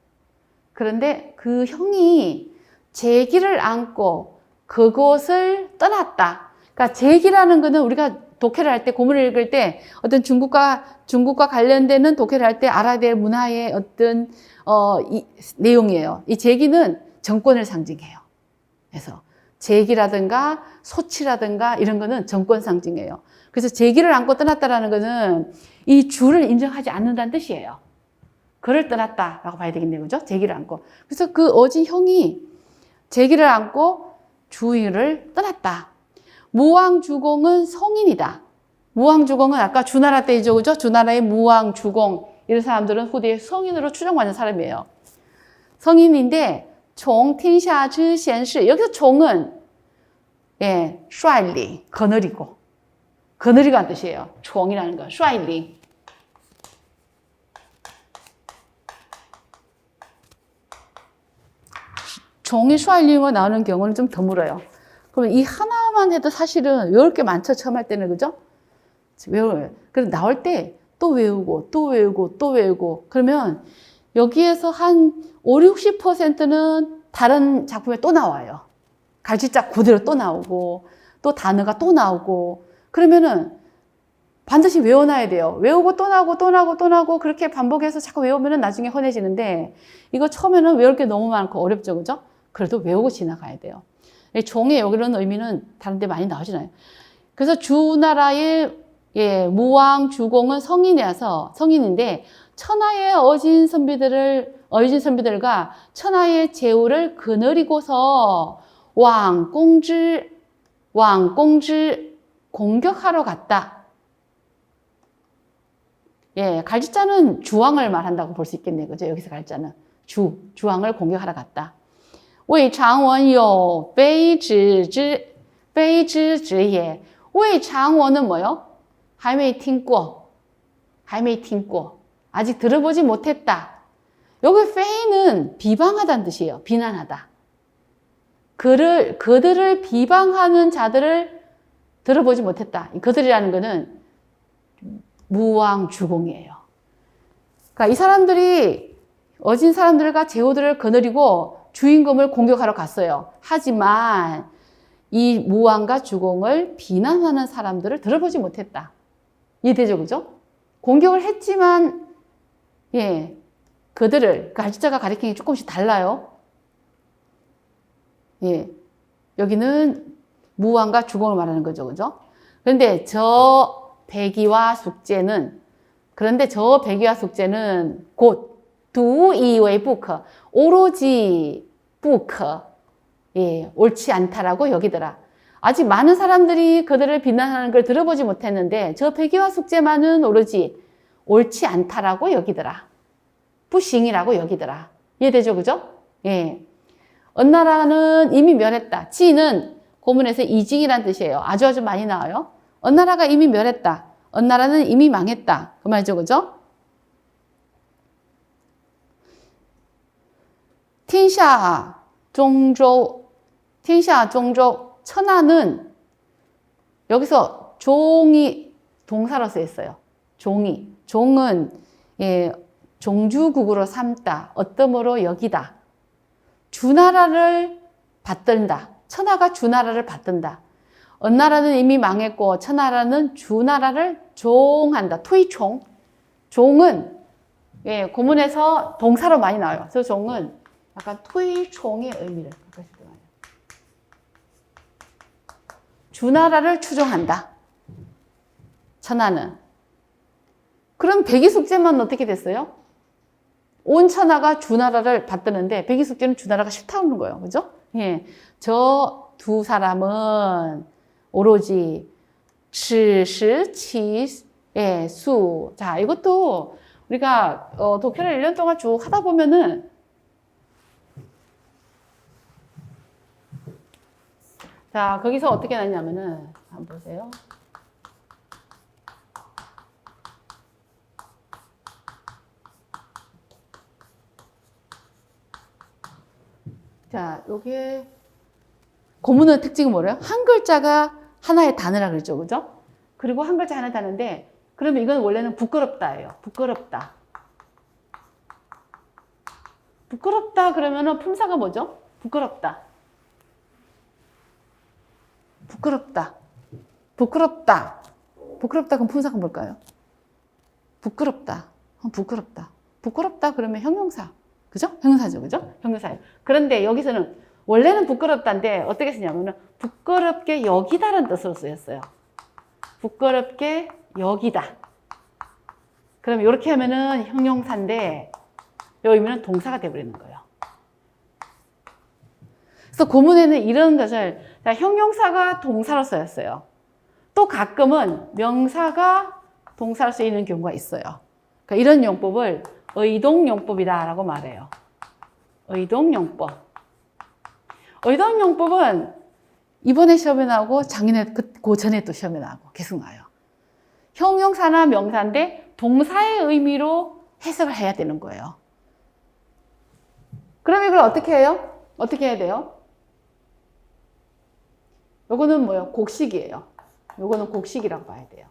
그런데 그 형이 제기를 안고 그곳을 떠났다. 그러니까 제기라는 거는 우리가 독해를 할 때, 고문을 읽을 때 어떤 중국과 관련되는 독해를 할 때 알아야 될 문화의 어떤 이 내용이에요. 이 제기는 정권을 상징해요. 그래서 제기라든가 소치라든가 이런 거는 정권 상징이에요. 그래서 제기를 안고 떠났다라는 거는 이 주를 인정하지 않는다는 뜻이에요. 그를 떠났다라고 봐야 되겠네요. 그죠? 제기를 안고. 그래서 그 어진 형이 제기를 안고 주위를 떠났다. 무왕주공은 성인이다. 무왕주공은 아까 주나라 때이죠. 그죠? 주나라의 무왕주공. 이런 사람들은 후대에 성인으로 추정받는 사람이에요. 성인인데 총天下之贤士. 여기서 총은 예, 率领, 거느리고 한 뜻이에요. 총이라는 거, 率领. 종이 率领가 나오는 경우는 좀 드물어요. 그러면 이 하나만 해도 사실은 외울 게 많죠. 처음 할 때는, 그죠? 외워요. 그래서 나올 때 또 외우고, 또 외우고, 또 외우고. 그러면 여기에서 한 5, 60%는 다른 작품에 또 나와요. 갈지자 그대로 또 나오고, 또 단어가 또 나오고. 그러면은 반드시 외워놔야 돼요. 외우고 또 나오고, 또 나오고, 또 나오고, 그렇게 반복해서 자꾸 외우면은 나중에 흔해지는데, 이거 처음에는 외울 게 너무 많고 어렵죠, 그죠? 그래도 외우고 지나가야 돼요. 종의 이런 의미는 다른 데 많이 나오잖아요. 그래서 주나라의 무왕 주공은 성인인데 천하의 어진 선비들과 천하의 제후를 거느리고서 왕공지 공격하러 갔다. 예, 갈지자는 주왕을 말한다고 볼 수 있겠네요. 그죠? 여기서 갈지자는 주왕을 공격하러 갔다. 魏长文有卑职之也. 魏长文은 뭐요? 还没听过. 아직 들어보지 못했다. 여기 페이는 비방하다는 뜻이에요. 비난하다. 그들을 비방하는 자들을 들어보지 못했다. 이 그들이라는 거는 무왕주공이에요. 그러니까 이 사람들이 어진 사람들과 제후들을 거느리고 주인공을 공격하러 갔어요. 하지만 이 무왕과 주공을 비난하는 사람들을 들어보지 못했다. 이해되죠? 그죠? 공격을 했지만, 예, 그들을, 갈지자가 가리키는 게 조금씩 달라요. 예, 여기는 무왕과 주공을 말하는 거죠. 그죠? 그런데 저 백의와 숙제는, 곧, 두이의 부커, 오로지 부커, 예, 옳지 않다라고 여기더라. 아직 많은 사람들이 그들을 비난하는 걸 들어보지 못했는데 저 백의와 숙제만은 오로지 옳지 않다라고 여기더라. 부싱이라고 여기더라. 이해되죠? 그죠? 예. 언나라는 이미 멸했다. 지는 고문에서 이징이란 뜻이에요. 아주 많이 나와요. 언나라가 이미 멸했다. 언나라는 이미 망했다. 그 말이죠. 그죠? 텐샤 종조, 천하는 여기서 종이 동사로 쓰였어요. 종은 예, 종주국으로 삼다, 어떠므로 여기다. 주나라를 받든다. 천하가 주나라를 받든다. 언나라는 이미 망했고 천하라는 주나라를 종한다. 투이총. 종은 예, 고문에서 동사로 많이 나와요. 그래서 종은 약간 투이총의 의미를 갖고 있어요. 주나라를 추종한다. 천하는. 그럼 백의숙제만 어떻게 됐어요? 온 천하가 주나라를 받드는데 백의숙제는 주나라가 싫다는 거예요. 그죠? 예. 저 두 사람은 오로지 예, 수. 자, 이것도 우리가 독해를 1년 동안 쭉 하다 보면은 자, 거기서 어떻게 났냐면은 한번 보세요. 자, 요게 고문의 특징은 뭐래요? 한 글자가 하나의 단어라 그랬죠. 그죠? 그리고 한 글자 하나의 단어인데 그러면 이건 원래는 부끄럽다예요. 부끄럽다. 부끄럽다 그러면은 품사가 뭐죠? 부끄럽다. 부끄럽다. 부끄럽다. 부끄럽다 그럼 품사가 뭘까요? 부끄럽다. 부끄럽다. 부끄럽다 그러면 형용사. 그죠? 형용사죠. 그죠? 형용사예요. 그런데 여기서는 원래는 부끄럽다인데 어떻게 쓰냐면은 부끄럽게 여기다라는 뜻으로 쓰였어요. 부끄럽게 여기다. 그럼 이렇게 하면은 형용사인데 이 의미는 동사가 되어버리는 거예요. 그래서 고문에는 이런 것을 형용사가 동사로 쓰였어요. 또 가끔은 명사가 동사로 쓰이는 경우가 있어요. 그러니까 이런 용법을 의동용법이다라고 말해요. 의동용법. 의동용법은 이번에 시험에 나오고 작년에 그 전에 또 시험에 나오고 계속 나와요. 형용사나 명사인데 동사의 의미로 해석을 해야 되는 거예요. 그럼 이걸 어떻게 해요? 어떻게 해야 돼요? 요거는 뭐예요? 곡식이에요. 요거는 곡식이라고 봐야 돼요.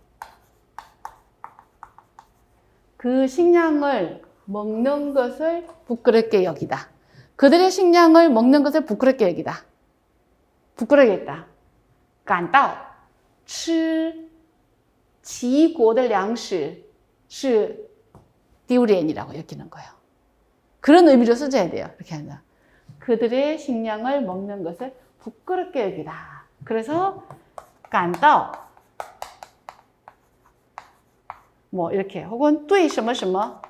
그 식량을 먹는 것을 부끄럽게 여기다. 그들의 식량을 먹는 것을 부끄럽게 여기다. 부끄럽게 여기다. 感到吃齐国的粮食是丢脸이라고 여기는 거예요. 그런 의미로 써줘야 돼요. 이렇게 하면. 그들의 식량을 먹는 것을 부끄럽게 여기다. 그래서 感到 뭐 이렇게 혹은 对什么什么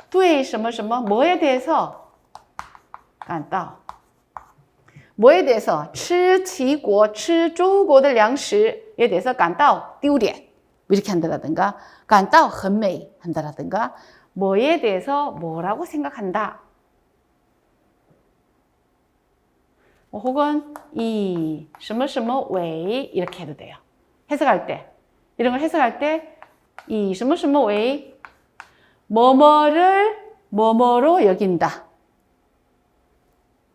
对什么什么뭐에 대해서 感到 뭐에 대해서 吃齐国吃中国的粮食에 대해서 感到丢脸 이렇게 한다라든가 感到很美 한다라든가 뭐에 대해서 뭐라고 생각한다. 혹은 이 什么什么为 이렇게 해도 돼요. 해석할 때 이런 걸 해석할 때 이 什么什么为 뭐뭐를 뭐뭐로 여긴다.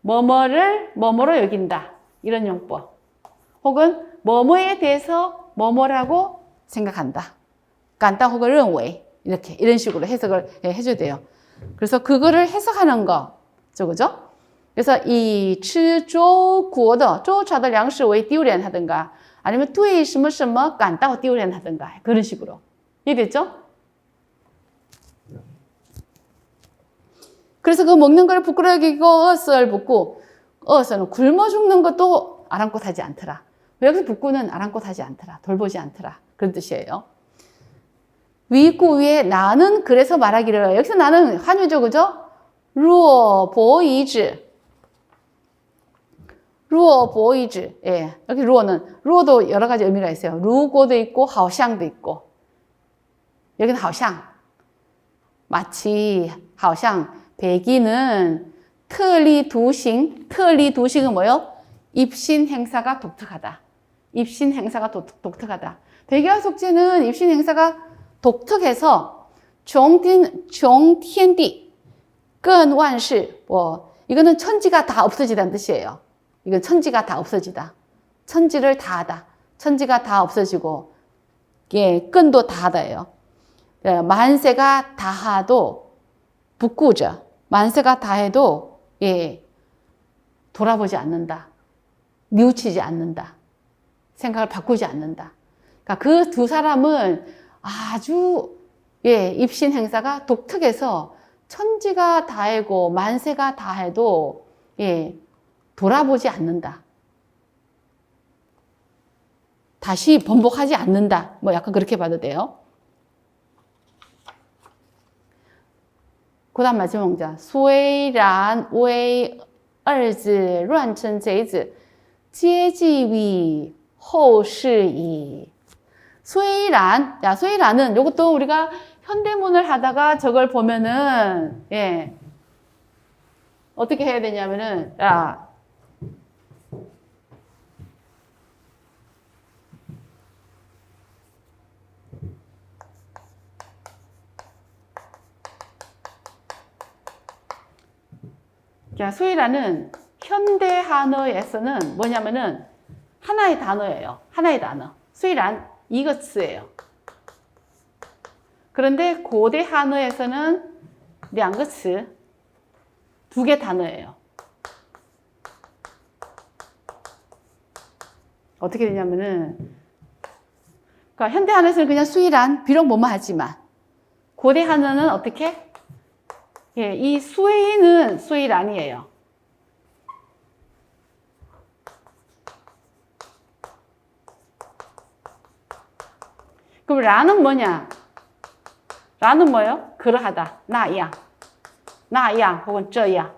뭐뭐를 뭐뭐로 여긴다. 이런 용법. 혹은 뭐뭐에 대해서 뭐뭐라고 생각한다. 간다 혹은 认为 이렇게 이런 식으로 해석을 해줘야 돼요. 그래서 그거를 해석하는 거, 그죠? 그래서 이 吃中国的周朝的粮食为丢脸 하든가 아니면 对什么什么感到丢脸 하든가 그런 식으로 이해됐죠? 그래서 그 먹는 걸 부끄러워 여기고 어스를 붙고 어스는 굶어 죽는 것도 아랑곳하지 않더라. 여기서 붙고는 아랑곳하지 않더라. 돌보지 않더라. 그런 뜻이에요. 위구위에 나는 그래서 말하기를 여기서 나는 한유죠, 그죠? 若博一之 루어 보이즈. 예. 여기 루어는, 루어도 여러 가지 의미가 있어요. 루고도 있고, 하오샹도 있고. 여기는 하오샹. 마치, 하오샹. 백이는 특리独行. 특리独行은 뭐요? 입신 행사가 독특하다. 입신 행사가 독특하다. 백이와 속죄는 입신 행사가 독특해서, 종天地, 更万事. 이거는 천지가 다 없어지다는 뜻이에요. 이건 천지가 다 없어지다. 천지를 다 하다. 천지가 다 없어지고, 예, 끈도 다 하다예요. 만세가 다하도, 북구죠. 만세가 다해도, 예, 돌아보지 않는다. 뉘우치지 않는다. 생각을 바꾸지 않는다. 그러니까 그 두 사람은 아주, 예, 입신 행사가 독특해서 천지가 다해고, 만세가 다해도, 예, 돌아보지 않는다. 다시 번복하지 않는다. 뭐 약간 그렇게 봐도 돼요. 그 다음 마지막 문장. 虽然为二子乱臣贼子皆继于后世矣. 虽然, 자, 虽然은 이것도 우리가 현대문을 하다가 저걸 보면은, 예, 어떻게 해야 되냐면은, 야, 수이라는 현대 한어에서는 뭐냐면은 하나의 단어예요. 하나의 단어. 수이란 이것이에요. 그런데 고대 한어에서는 两个词, 2개 단어예요. 어떻게 되냐면은, 그러니까 현대 한어에서는 그냥 수이란, 비록 뭐뭐 하지만, 고대 한어는 어떻게? 예, 이 수이는 수이란이에요. 그럼 라는 뭐냐? 라는 뭐예요? 그러하다, 나양, 나양 혹은 저양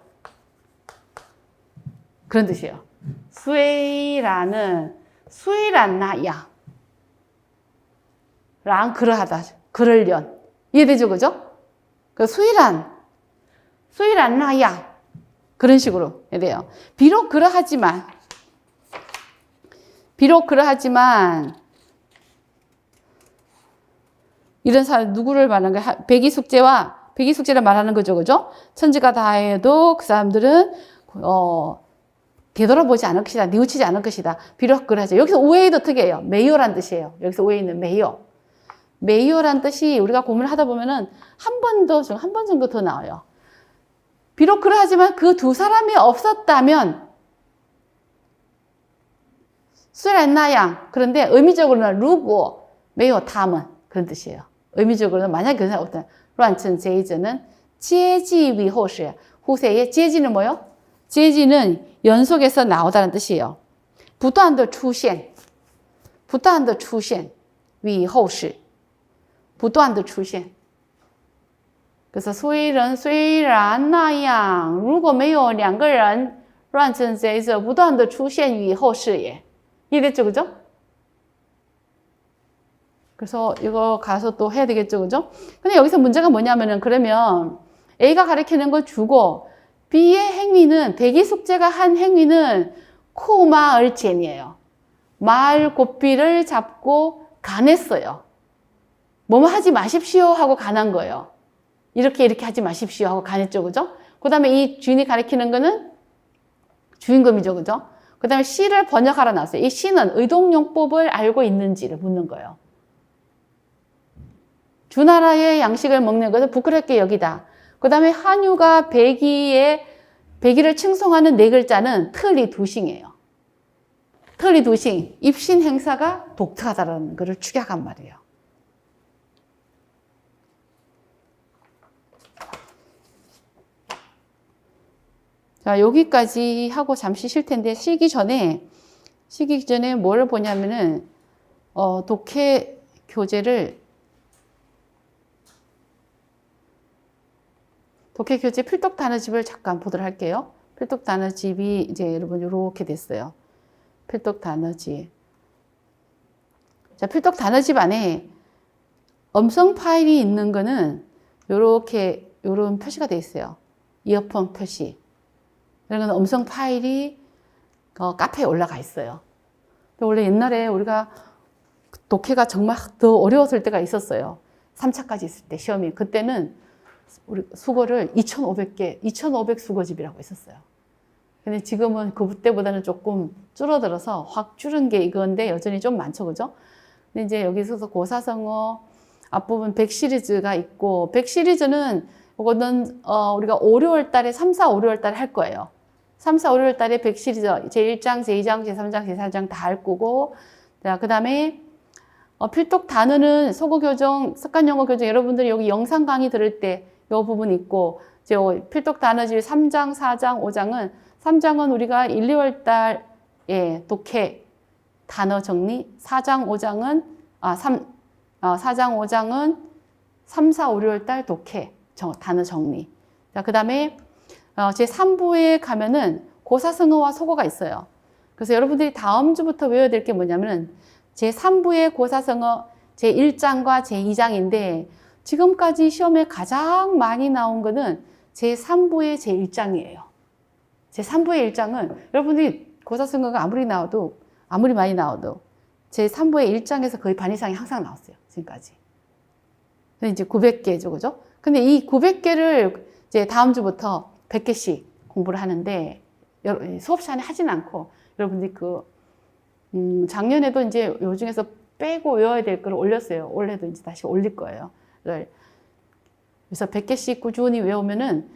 그런 뜻이에요. 수이란은 수이란 나양, 랑 그러하다, 그럴련 이해되죠, 그죠? 그 수이란 나양 그런 식으로 해야 돼요. 비록 그러하지만 이런 사람 누구를 말하는 거야? 백이숙제를 말하는 거죠, 그죠? 천지가 다 해도 그 사람들은 되돌아보지 않을 것이다, 뉘우치지 않을 것이다. 비록 그러하죠. 여기서 우에이도 특이해요. 메이오란 뜻이에요. 여기서 우에이는 메이오. 메이오란 뜻이 우리가 고민을 하다 보면은 한 번 정도 더 나와요. 비록 그러하지만 그 두 사람이 없었다면 수란나양 그런데 의미적으로는 루고 메이오 탐은 그런 뜻이에요. 의미적으로는 만약에 그 사람 없다면 란천 제이즈는 제지위 호시 후세의 제지는 뭐요? 제지는 연속해서 나오다는 뜻이에요. 不断的出现위后世不断的出现 그래서 虽然那样如果没有两个人乱臣贼子不断的出现于后世也 이해됐죠, 그죠? 그래서 이거 가서 또 해야 되겠죠, 그죠? 근데 여기서 문제가 뭐냐면은 그러면 A가 가리키는 걸 주고 B의 행위는 백이숙제가 한 행위는 코마을젠이에요. 말 고삐를 잡고 간했어요. 뭐뭐 하지 마십시오 하고 간한 거예요. 이렇게 하지 마십시오 하고 간했죠, 그죠? 그 다음에 이 주인이 가리키는 거는 주인공이죠, 그죠? 그 다음에 C를 번역하라 나왔어요. 이 C는 의동용법을 알고 있는지를 묻는 거예요. 주나라의 양식을 먹는 것은 부끄럽게 여기다. 그 다음에 한유가 백의를 칭송하는 네 글자는 틀리두싱이에요. 틀리두싱, 입신 행사가 독특하다는 것을 축약한 말이에요. 자, 여기까지 하고 잠시 쉴 텐데, 쉬기 전에 뭘 보냐면은, 독해 교재 필독 단어집을 잠깐 보도록 할게요. 필독 단어집이 이제 여러분 이렇게 됐어요. 필독 단어집. 자, 필독 단어집 안에 음성 파일이 있는 거는 요런 표시가 돼 있어요. 이어폰 표시. 이런 건 음성 파일이 카페에 올라가 있어요. 원래 옛날에 우리가 독해가 정말 더 어려웠을 때가 있었어요. 3차까지 있을 때 시험이. 그때는 우리 수거를 2,500 수거집이라고 있었어요. 근데 지금은 그때보다는 조금 줄어들어서 확 줄은 게 이건데 여전히 좀 많죠, 그죠? 근데 이제 여기 있어서 고사성어 앞부분 100 시리즈가 있고, 100 시리즈는 이거는 우리가 5, 6월 달에 3, 4, 5, 6월 달에 할 거예요. 3, 4, 5, 6월 달에 100 시리즈 제1장, 제2장, 제3장, 제4장 다 할 거고, 자, 그 다음에 필독 단어는 속어교정, 습관영어교정 여러분들이 여기 영상 강의 들을 때 이 부분 있고, 이제 필독 단어집 3장, 4장, 5장은 3장은 우리가 1, 2월 달에 독해 단어 정리, 4장, 5장은 4장, 5장은 3, 4, 5, 6월 달 독해 단어 정리. 자, 그다음에 제 3부에 가면은 고사성어와 속어가 있어요. 그래서 여러분들이 다음 주부터 외워야 될 게 뭐냐면은 제 3부의 고사성어 제 1장과 제 2장인데 지금까지 시험에 가장 많이 나온 거는 제 3부의 제 1장이에요. 제 3부의 1장은 여러분들이 고사성어가 아무리 많이 나와도 제 3부의 1장에서 거의 반 이상이 항상 나왔어요. 지금까지. 근데 이제 900개죠, 그죠? 근데 이 900개를 이제 다음 주부터 100개씩 공부를 하는데 수업 시간에 하진 않고 여러분들이 작년에도 이제 요 중에서 빼고 외워야 될 거를 올렸어요. 올해도 이제 다시 올릴 거예요. 그래서 100개씩 꾸준히 외우면은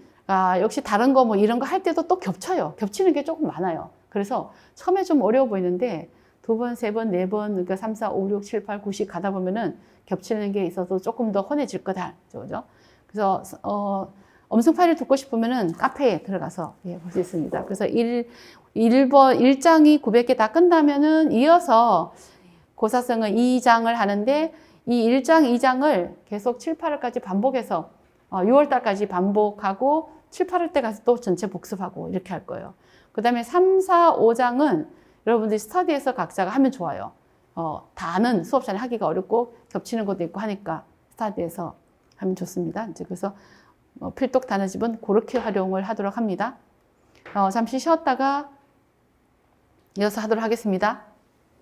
역시 다른 거 뭐 이런 거 할 때도 또 겹쳐요. 겹치는 게 조금 많아요. 그래서 처음에 좀 어려워 보이는데 2번, 3번, 4번, 그러니까 3, 4, 5, 6, 7, 8, 9씩 가다 보면은 겹치는 게 있어서 조금 더 훤해질 거다. 그죠? 그래서 음성 파일을 듣고 싶으면은 카페에 들어가서 볼 수 있습니다. 그래서 1장이 900개 다 끝나면은 이어서 고사성어 2장을 하는데 이 1장, 2장을 계속 7, 8월까지 반복해서 6월 달까지 반복하고 7, 8월 때 가서 또 전체 복습하고 이렇게 할 거예요. 그 다음에 3, 4, 5장은 여러분들이 스터디에서 각자가 하면 좋아요. 다는 수업 시간에 하기가 어렵고 겹치는 것도 있고 하니까 스터디에서 하면 좋습니다. 이제 그래서 필독 단어집은 그렇게 활용을 하도록 합니다. 잠시 쉬었다가 이어서 하도록 하겠습니다.